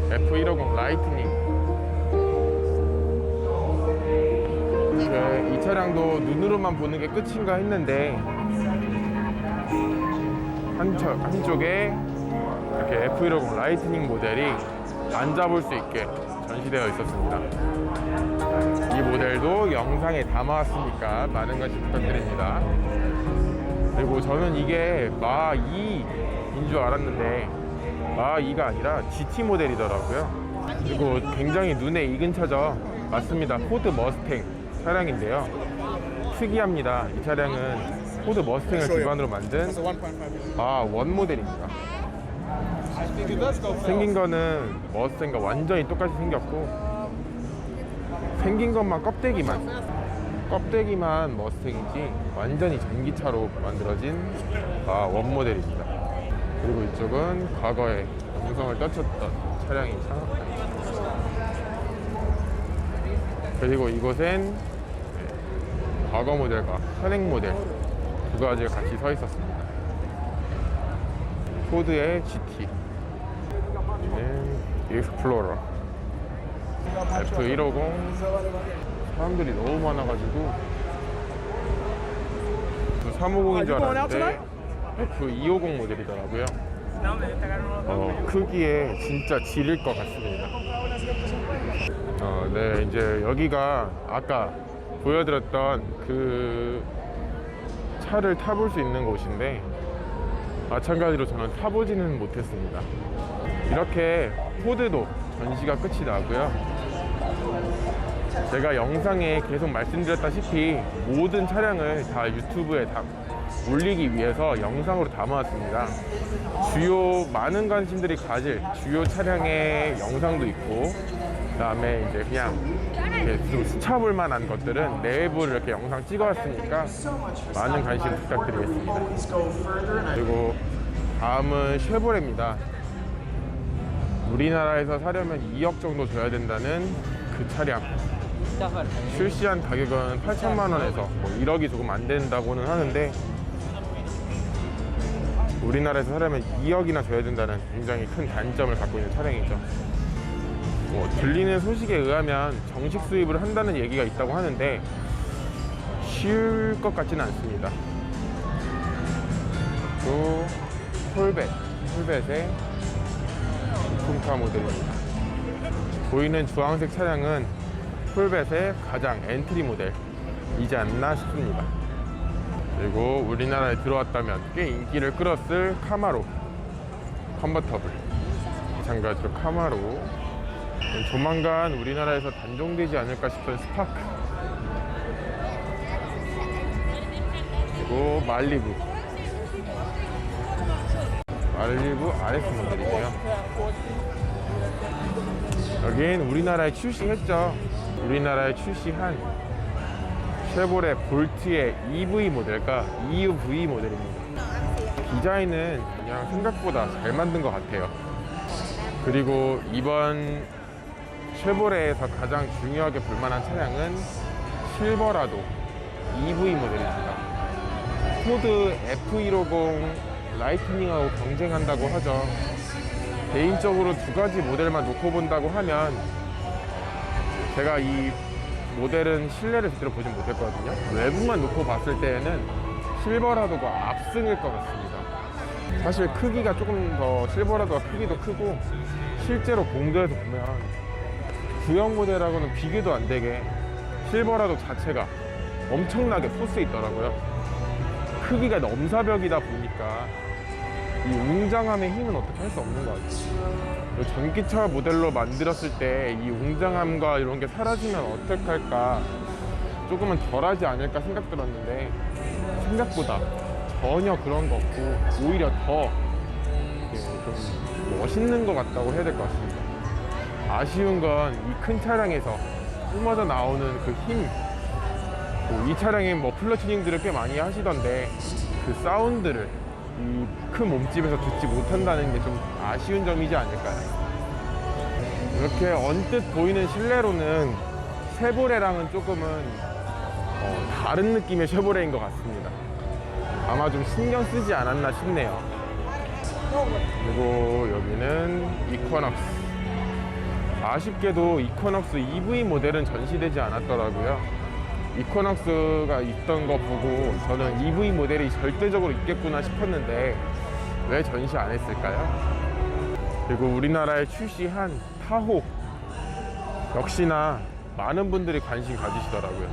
F150 라이트닝. 이 차량도 눈으로만 보는 게 끝인가 했는데 한쪽에 이렇게 F150 라이트닝 모델이 앉아볼 수 있게 전시되어 있었습니다. 이 모델도 영상에 담아왔으니까 많은 관심 부탁드립니다. 그리고 저는 이게 마2인 줄 알았는데 마2가 아니라 GT 모델이더라고요. 그리고 굉장히 눈에 익은 차죠. 맞습니다. 포드 머스탱 차량인데요. 특이합니다. 이 차량은 포드 머스탱을 기반으로 만든 원 모델입니다. 생긴 거는 머스탱과 완전히 똑같이 생겼고, 생긴 것만 껍데기만 머스탱이지 완전히 전기차로 만들어진 원 모델입니다. 그리고 이쪽은 과거에 영성을 떨쳤던 차량이죠. 그리고 이곳엔 과거 모델과 현행 모델 2가지가 같이 서 있었습니다. 포드의 GT, 여기는 익스플로러, F150. 사람들이 너무 많아가지고 350인 줄 알았는데 F250 모델이더라고요. 크기에 진짜 지릴 것 같습니다. 네, 이제 여기가 아까 보여드렸던 그 차를 타볼 수 있는 곳인데, 마찬가지로 저는 타보지는 못했습니다. 이렇게 포드도 전시가 끝이 나고요. 제가 영상에 계속 말씀드렸다시피 모든 차량을 다 유튜브에 올리기 위해서 영상으로 담아왔습니다. 주요 많은 관심들이 가질 주요 차량의 영상도 있고, 그 다음에 이제 그냥 좀 스쳐볼 만한 것들은 내부를 이렇게 영상 찍어왔으니까 많은 관심 부탁드리겠습니다. 그리고 다음은 쉐보레입니다. 우리나라에서 사려면 2억 정도 줘야 된다는 그 차량. 출시한 가격은 8천만 원에서 1억이 조금 안 된다고는 하는데, 우리나라에서 사려면 2억이나 줘야 된다는 굉장히 큰 단점을 갖고 있는 차량이죠. 들리는 소식에 의하면 정식 수입을 한다는 얘기가 있다고 하는데 쉬울 것 같지는 않습니다. 또 폴벳의 중품카 모델입니다. 보이는 주황색 차량은 폴벳의 가장 엔트리 모델이지 않나 싶습니다. 그리고 우리나라에 들어왔다면 꽤 인기를 끌었을 카마로 컨버터블, 마찬가지로 카마로, 조만간 우리나라에서 단종되지 않을까 싶은 스파크, 그리고 말리부 RS 모델이고요. 여긴 우리나라에 출시했죠. 우리나라에 출시한 쉐보레 볼트의 EV 모델과 EUV 모델입니다. 디자인은 그냥 생각보다 잘 만든 것 같아요. 그리고 이번 쉐보레에서 가장 중요하게 볼만한 차량은 실버라도 EV 모델입니다. 포드 F150 라이트닝하고 경쟁한다고 하죠. 개인적으로 두 가지 모델만 놓고 본다고 하면 제가 이 모델은 실내를 제대로 보진 못했거든요. 외부만 놓고 봤을 때에는 실버라도가 압승일 것 같습니다. 사실 크기가 조금 더 실버라도가 크기도 크고 실제로 공도에서 보면 구형 모델하고는 비교도 안 되게 실버라도 자체가 엄청나게 포스에 있더라고요. 크기가 넘사벽이다 보니까 이 웅장함의 힘은 어떻게 할 수 없는 것 같아요. 전기차 모델로 만들었을 때 이 웅장함과 이런 게 사라지면 어떡할까, 조금은 덜하지 않을까 생각 들었는데 생각보다 전혀 그런 거 없고 오히려 더 좀 멋있는 것 같다고 해야 될 것 같습니다. 아쉬운 건 이 큰 차량에서 뿜어져 나오는 그 힘, 이 차량에 뭐 플러 튜닝들을 꽤 많이 하시던데 그 사운드를 이 큰 몸집에서 듣지 못한다는 게 좀 아쉬운 점이지 않을까요? 이렇게 언뜻 보이는 실내로는 쉐보레랑은 조금은 다른 느낌의 쉐보레인 것 같습니다. 아마 좀 신경 쓰지 않았나 싶네요. 그리고 여기는 이쿼넉스. 아쉽게도 이쿼넉스 EV 모델은 전시되지 않았더라고요. 이쿼넉스가 있던 거 보고 저는 EV 모델이 절대적으로 있겠구나 싶었는데 왜 전시 안 했을까요? 그리고 우리나라에 출시한 타호, 역시나 많은 분들이 관심 가지시더라고요.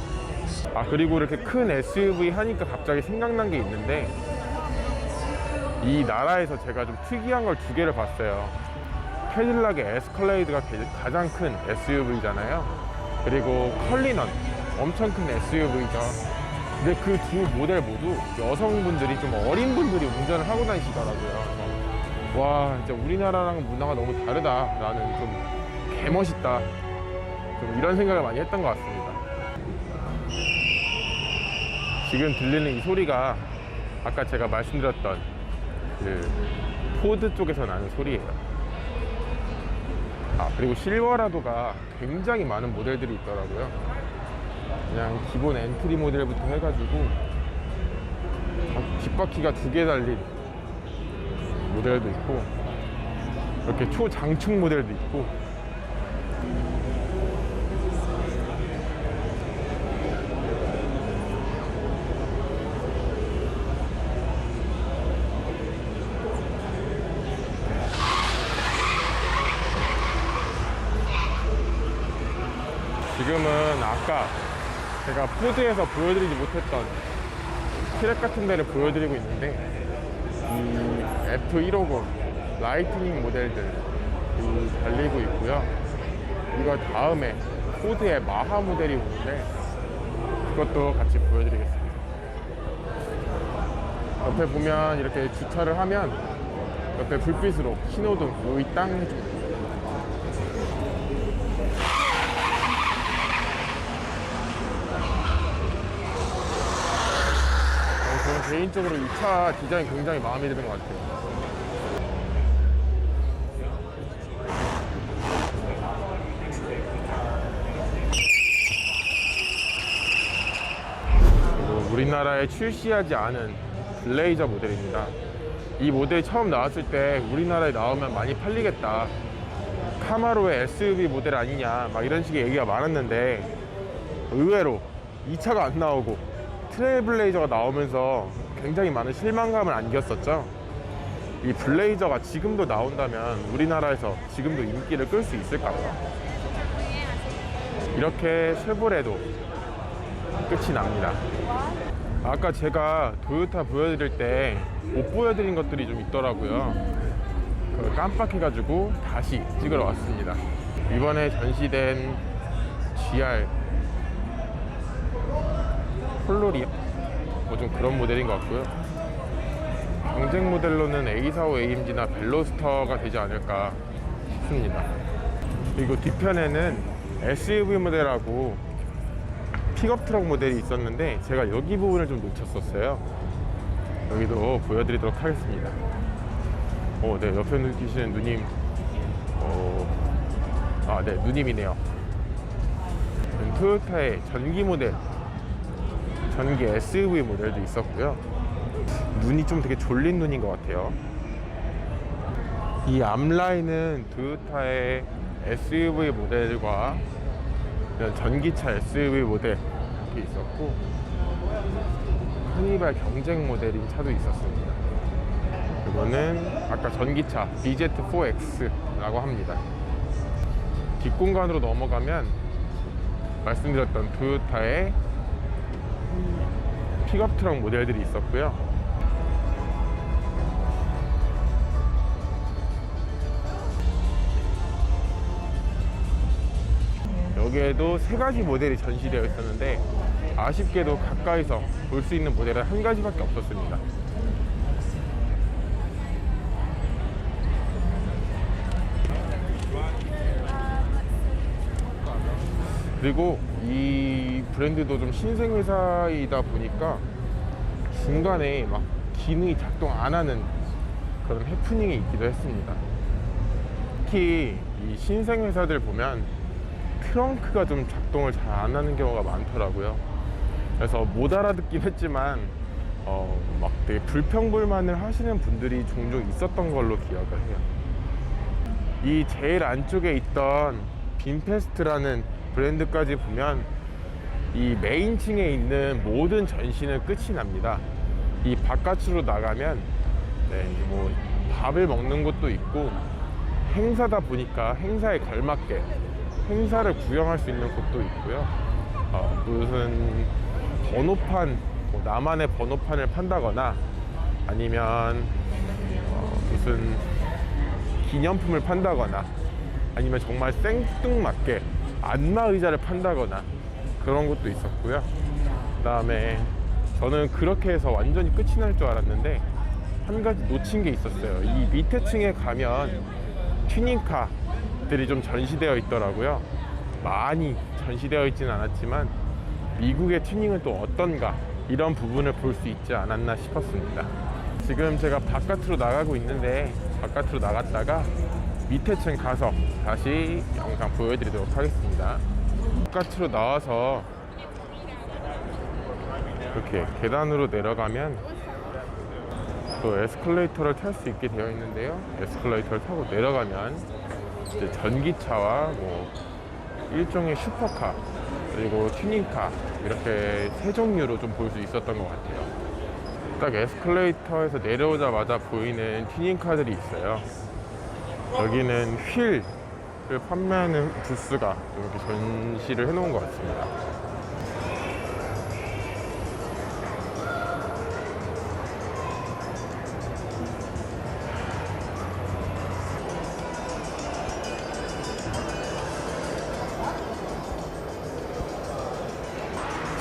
그리고 이렇게 큰 SUV 하니까 갑자기 생각난 게 있는데, 이 나라에서 제가 좀 특이한 걸 두 개를 봤어요. 캐딜락의 에스컬레이드가 가장 큰 SUV잖아요. 그리고 컬리넌, 엄청 큰 SUV죠. 근데 그 두 모델 모두 여성분들이, 좀 어린 분들이 운전을 하고 다니시더라고요. 와, 진짜 우리나라랑 문화가 너무 다르다라는, 좀 개멋있다, 좀 이런 생각을 많이 했던 것 같습니다. 지금 들리는 이 소리가 아까 제가 말씀드렸던 그 포드 쪽에서 나는 소리예요. 그리고 실버라도가 굉장히 많은 모델들이 있더라고요. 그냥 기본 엔트리 모델부터 해가지고 뒷바퀴가 2개 달린 모델도 있고, 이렇게 초장축 모델도 있고, 지금은 아까 제가 포드에서 보여드리지 못했던 트랙 같은 데를 보여드리고 있는데, 이 F150 라이트닝 모델들이 달리고 있고요. 이거 다음에 포드의 마하 모델이 오는데 그것도 같이 보여드리겠습니다. 옆에 보면 이렇게 주차를 하면 옆에 불빛으로 신호등 여기 땅 해줍니다. 저는 개인적으로 이 차 디자인 굉장히 마음에 드는 것 같아요. 그리고 우리나라에 출시하지 않은 블레이저 모델입니다. 이 모델이 처음 나왔을 때 우리나라에 나오면 많이 팔리겠다, 카마로의 SUV 모델 아니냐, 막 이런 식의 얘기가 많았는데 의외로 이 차가 안 나오고 트레일블레이저가 나오면서 굉장히 많은 실망감을 안겼었죠. 이 블레이저가 지금도 나온다면 우리나라에서 지금도 인기를 끌 수 있을까요? 이렇게 쉐보레도 끝이 납니다. 아까 제가 토요타 보여드릴 때 못 보여드린 것들이 좀 있더라고요. 그걸 깜빡해가지고 다시 찍으러 왔습니다. 이번에 전시된 GR 폴로리아, 뭐 좀 그런 모델인 것 같고요. 경쟁 모델로는 A45 AMG나 벨로스터가 되지 않을까 싶습니다. 그리고 뒤편에는 SUV 모델하고 픽업 트럭 모델이 있었는데 제가 여기 부분을 좀 놓쳤었어요. 여기도 보여드리도록 하겠습니다. 네, 옆에 계시는 누님, 네, 누님이네요. 토요타의 전기 모델, 전기 SUV 모델도 있었고요. 눈이 좀 되게 졸린 눈인 것 같아요. 이 앞라인은 토요타의 SUV 모델과 전기차 SUV 모델 이렇게 있었고, 카니발 경쟁 모델인 차도 있었습니다. 이거는 아까 전기차 BZ4X라고 합니다. 뒷공간으로 넘어가면 말씀드렸던 토요타의 픽업 트럭 모델들이 있었고요. 여기에도 세 가지 모델이 전시되어 있었는데 아쉽게도 가까이서 볼 수 있는 모델은 한 가지밖에 없었습니다. 그리고 이 브랜드도 좀 신생 회사이다 보니까 중간에 막 기능이 작동 안 하는 그런 해프닝이 있기도 했습니다. 특히 이 신생 회사들 보면 트렁크가 좀 작동을 잘 안 하는 경우가 많더라고요. 그래서 못 알아듣긴 했지만 막 되게 불평불만을 하시는 분들이 종종 있었던 걸로 기억을 해요. 이 제일 안쪽에 있던 빈페스트라는 브랜드까지 보면 이 메인층에 있는 모든 전시는 끝이 납니다. 이 바깥으로 나가면 뭐 밥을 먹는 곳도 있고, 행사다 보니까 행사에 걸맞게 행사를 구경할 수 있는 곳도 있고요. 무슨 번호판, 나만의 번호판을 판다거나 아니면 무슨 기념품을 판다거나 아니면 정말 생뚱맞게 안마 의자를 판다거나 그런 것도 있었고요. 그 다음에 저는 그렇게 해서 완전히 끝이 날 줄 알았는데 한 가지 놓친 게 있었어요. 이 밑에 층에 가면 튜닝카들이 좀 전시되어 있더라고요. 많이 전시되어 있지는 않았지만 미국의 튜닝은 또 어떤가, 이런 부분을 볼 수 있지 않았나 싶었습니다. 지금 제가 바깥으로 나가고 있는데 바깥으로 나갔다가 밑에 층 가서 다시 영상 보여드리도록 하겠습니다. 바깥으로 나와서 이렇게 계단으로 내려가면 또 에스컬레이터를 탈 수 있게 되어 있는데요. 에스컬레이터를 타고 내려가면 이제 전기차와 뭐 일종의 슈퍼카 그리고 튜닝카 이렇게 세 종류로 좀 볼 수 있었던 것 같아요. 딱 에스컬레이터에서 내려오자마자 보이는 튜닝카들이 있어요. 여기는 휠을 판매하는 부스가 이렇게 전시를 해놓은 것 같습니다.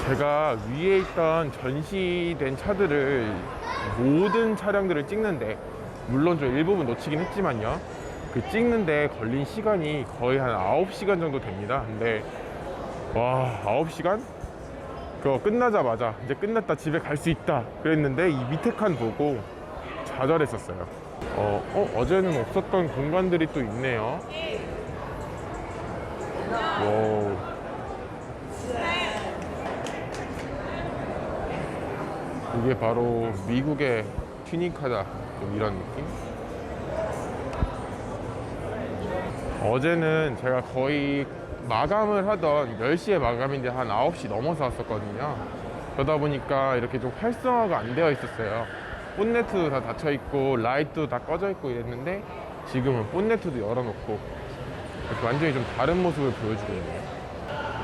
제가 위에 있던 전시된 차들을 모든 차량들을 찍는데, 물론 좀 일부분 놓치긴 했지만요, 그 찍는데 걸린 시간이 거의 한 9시간 정도 됩니다. 근데 와, 9시간? 그거 끝나자마자 이제 끝났다, 집에 갈 수 있다 그랬는데 이 밑에 칸 보고 좌절했었어요. 어제는 없었던 공간들이 또 있네요. 와우. 이게 바로 미국의 튜닝카다, 좀 이런 느낌? 어제는 제가 거의 마감을 하던 10시에 마감인데 한 9시 넘어서 왔었거든요. 그러다 보니까 이렇게 좀 활성화가 안 되어 있었어요. 본네트도 다 닫혀 있고 라이트도 다 꺼져 있고 이랬는데 지금은 본네트도 열어놓고 이렇게 완전히 좀 다른 모습을 보여주고 있네요.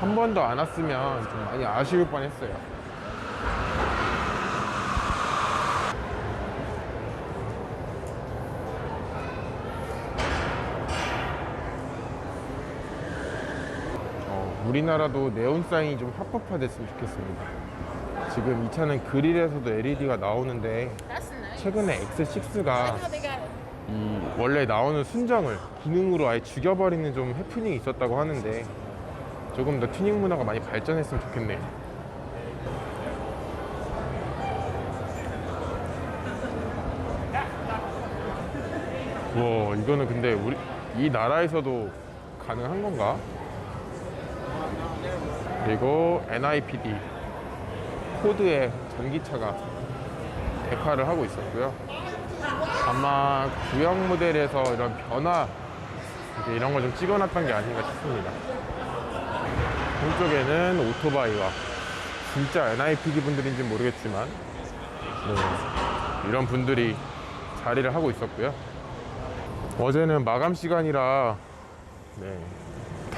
한 번 더 안 왔으면 좀 많이 아쉬울 뻔했어요. 우리나라도 네온 사인이 좀 합법화됐으면 좋겠습니다. 지금 이 차는 그릴에서도 LED가 나오는데 최근에 X6가 이 원래 나오는 순정을 기능으로 아예 죽여버리는 좀 해프닝이 있었다고 하는데 조금 더 튜닝 문화가 많이 발전했으면 좋겠네요. 와, 이거는 근데 우리 이 나라에서도 가능한 건가? 그리고 NIPD 코드의 전기차가 백화를 하고 있었고요. 아마 구형 모델에서 이런 변화 이제 이런 걸 좀 찍어놨던 게 아닌가 싶습니다. 한쪽에는 오토바이와 진짜 NIPD 분들인지 모르겠지만 이런 분들이 자리를 하고 있었고요. 어제는 마감 시간이라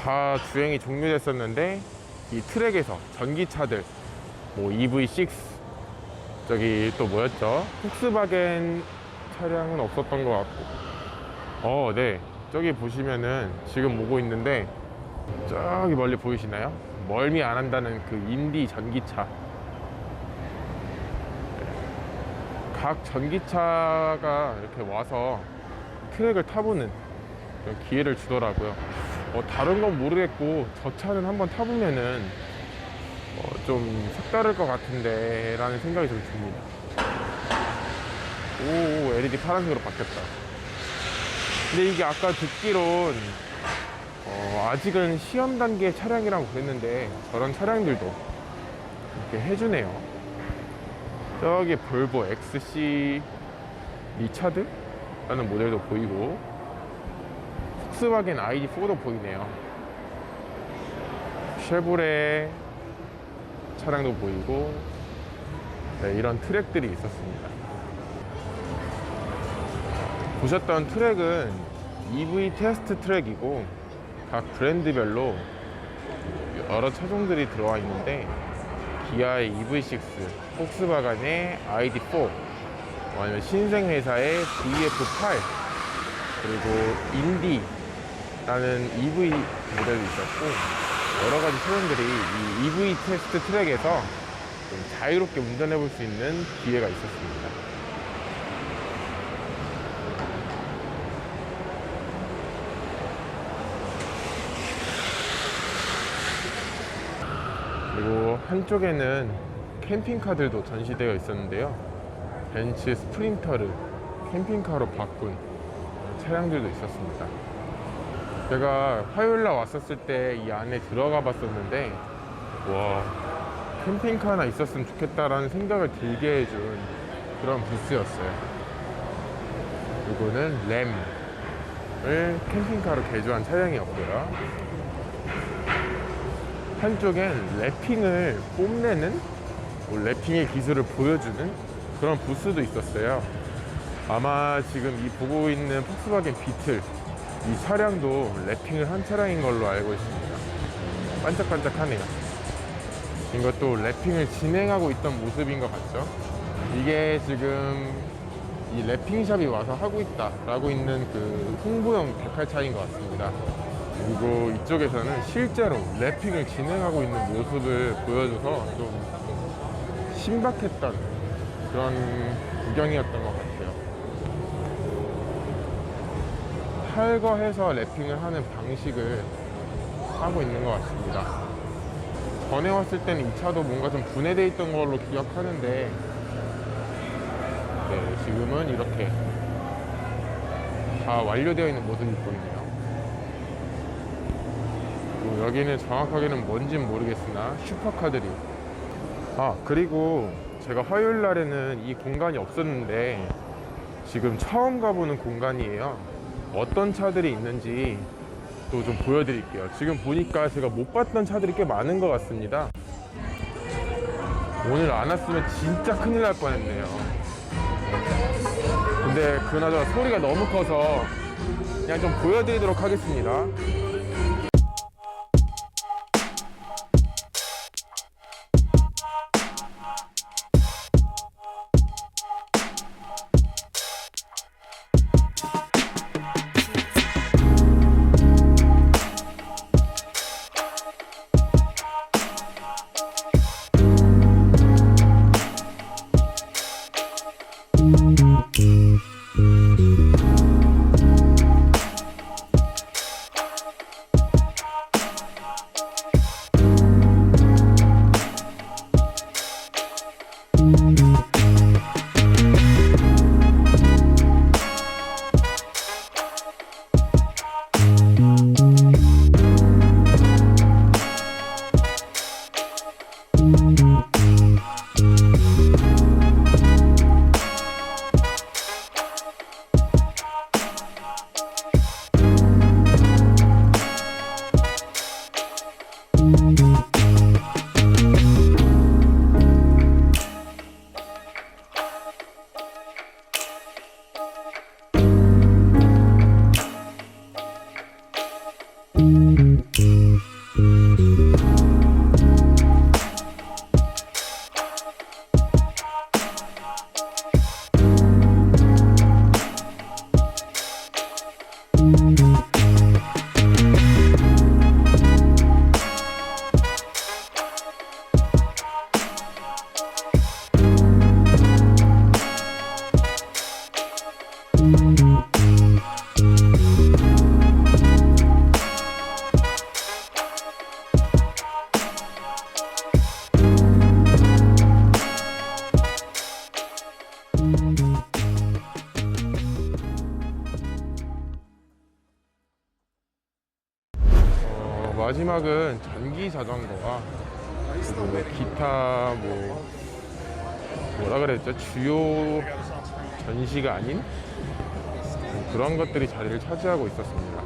다 주행이 종료됐었는데 이 트랙에서 전기차들 뭐 EV6 저기 또 뭐였죠? 폭스바겐 차량은 없었던 것 같고 네, 저기 보시면은 지금 오고 있는데 저기 멀리 보이시나요? 멀미 안 한다는 그 인디 전기차. 각 전기차가 이렇게 와서 트랙을 타보는 그런 기회를 주더라고요. 다른 건 모르겠고 저 차는 한번 타보면은 좀 색다를 것 같은데 라는 생각이 좀 듭니다. 오, LED 파란색으로 바뀌었다. 근데 이게 아까 듣기론 아직은 시험 단계 차량이라고 그랬는데 저런 차량들도 이렇게 해주네요. 저기 볼보 XC 리차드? 라는 모델도 보이고 폭스바겐 ID4도 보이네요. 쉐보레 차량도 보이고 이런 트랙들이 있었습니다. 보셨던 트랙은 EV 테스트 트랙이고 각 브랜드별로 여러 차종들이 들어와 있는데 기아의 EV6, 폭스바겐의 ID4, 아니면 신생회사의 VF8, 그리고 인디라는 EV 모델도 있었고 여러 가지 차종들이 이 EV 테스트 트랙에서 좀 자유롭게 운전해 볼 수 있는 기회가 있었습니다. 그리고 한쪽에는 캠핑카들도 전시되어 있었는데요. 벤츠 스프린터를 캠핑카로 바꾼 차량들도 있었습니다. 제가 화요일날 왔었을 때 이 안에 들어가 봤었는데 와, 캠핑카 하나 있었으면 좋겠다라는 생각을 들게 해준 그런 부스였어요. 이거는 램을 캠핑카로 개조한 차량이었고요. 한쪽엔 랩핑을 뽐내는 랩핑의 기술을 보여주는 그런 부스도 있었어요. 아마 지금 이 보고 있는 폭스바겐 비틀 이 차량도 랩핑을 한 차량인 걸로 알고 있습니다. 반짝반짝하네요. 이것도 랩핑을 진행하고 있던 모습인 것 같죠? 이게 지금 이 랩핑샵이 와서 하고 있다 라고 있는 그 홍보용 데칼차인 것 같습니다. 그리고 이쪽에서는 실제로 랩핑을 진행하고 있는 모습을 보여줘서 좀 신박했던 그런 구경이었던 것 같아요. 탈거해서 랩핑을 하는 방식을 하고 있는 것 같습니다. 전에 왔을 때는 이 차도 뭔가 좀 분해되어 있던 걸로 기억하는데 지금은 이렇게 다 완료되어 있는 모습이 보이네요. 여기는 정확하게는 뭔진 모르겠으나 슈퍼카들이 그리고 제가 화요일 날에는 이 공간이 없었는데 지금 처음 가보는 공간이에요. 어떤 차들이 있는지 또 좀 보여드릴게요. 지금 보니까 제가 못 봤던 차들이 꽤 많은 것 같습니다. 오늘 안 왔으면 진짜 큰일 날 뻔했네요. 근데 그나저나 소리가 너무 커서 그냥 좀 보여드리도록 하겠습니다. 마지막은 전기 자전거와 그리고 기타 뭐라 그랬죠? 주요 전시가 아닌 그런 것들이 자리를 차지하고 있었습니다.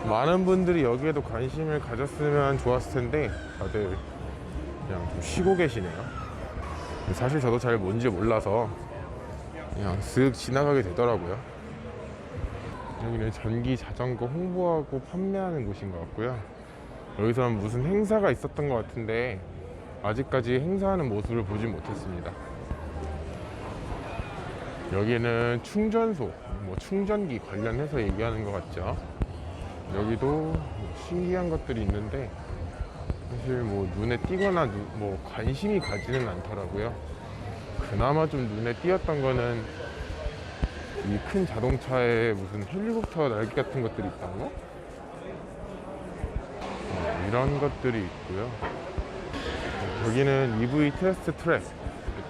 많은 분들이 여기에도 관심을 가졌으면 좋았을 텐데 다들 그냥 좀 쉬고 계시네요. 사실 저도 잘 뭔지 몰라서 그냥 쓱 지나가게 되더라고요. 여기는 전기 자전거 홍보하고 판매하는 곳인 것 같고요. 여기서는 무슨 행사가 있었던 것 같은데 아직까지 행사하는 모습을 보지 못했습니다. 여기는 충전소, 충전기 관련해서 얘기하는 것 같죠. 여기도 신기한 것들이 있는데 사실 눈에 띄거나 관심이 가지는 않더라고요. 그나마 좀 눈에 띄었던 거는 이 큰 자동차에 무슨 헬리콥터 날개 같은 것들이 있던 거? 이런 것들이 있고요. 여기는 EV 테스트 트랙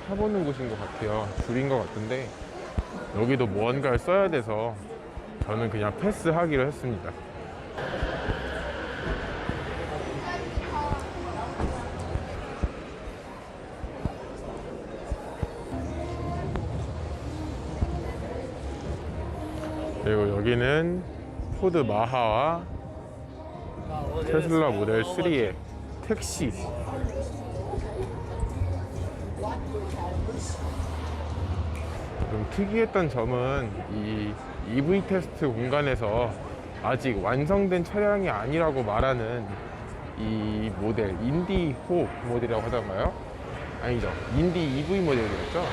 타보는 곳인 것 같아요. 줄인 것 같은데 여기도 무언가를 써야 돼서 저는 그냥 패스하기로 했습니다. 그리고 여기는 포드 마하와 테슬라 모델 3의 택시. 좀 특이했던 점은 이 EV 테스트 공간에서 아직 완성된 차량이 아니라고 말하는 이 모델, 인디호 모델이라고 하던가요? 아니죠. 인디 EV 모델이었죠.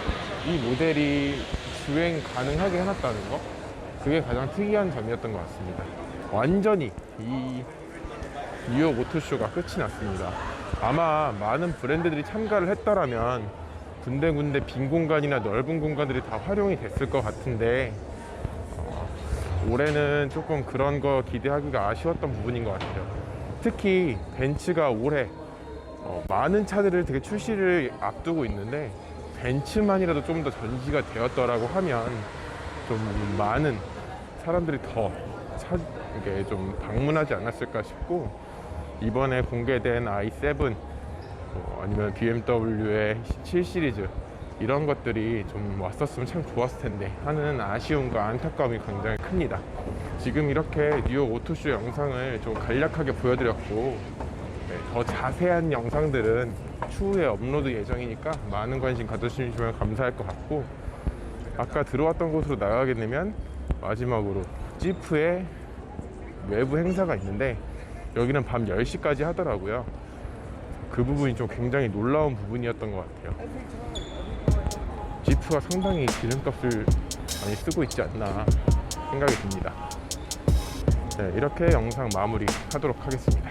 이 모델이 주행 가능하게 해놨다는 거, 그게 가장 특이한 점이었던 것 같습니다. 완전히 이 뉴욕 오토쇼가 끝이 났습니다. 아마 많은 브랜드들이 참가를 했더라면 군데군데 빈 공간이나 넓은 공간들이 다 활용이 됐을 것 같은데 올해는 조금 그런 거 기대하기가 아쉬웠던 부분인 것 같아요. 특히 벤츠가 올해 많은 차들을 되게 출시를 앞두고 있는데 벤츠만이라도 좀 더 전시가 되었더라고 하면 좀 많은 사람들이 더 이게 좀 방문하지 않았을까 싶고, 이번에 공개된 i7 아니면 BMW의 7 시리즈 이런 것들이 좀 왔었으면 참 좋았을 텐데 하는 아쉬움과 안타까움이 굉장히 큽니다. 지금 이렇게 뉴욕 오토쇼 영상을 좀 간략하게 보여드렸고, 더 자세한 영상들은 추후에 업로드 예정이니까 많은 관심 가져주시면 감사할 것 같고, 아까 들어왔던 곳으로 나가게 되면 마지막으로 지프의 외부 행사가 있는데 여기는 밤 10시까지 하더라고요. 그 부분이 좀 굉장히 놀라운 부분이었던 것 같아요. 지프가 상당히 기름값을 많이 쓰고 있지 않나 생각이 듭니다. 네, 이렇게 영상 마무리 하도록 하겠습니다.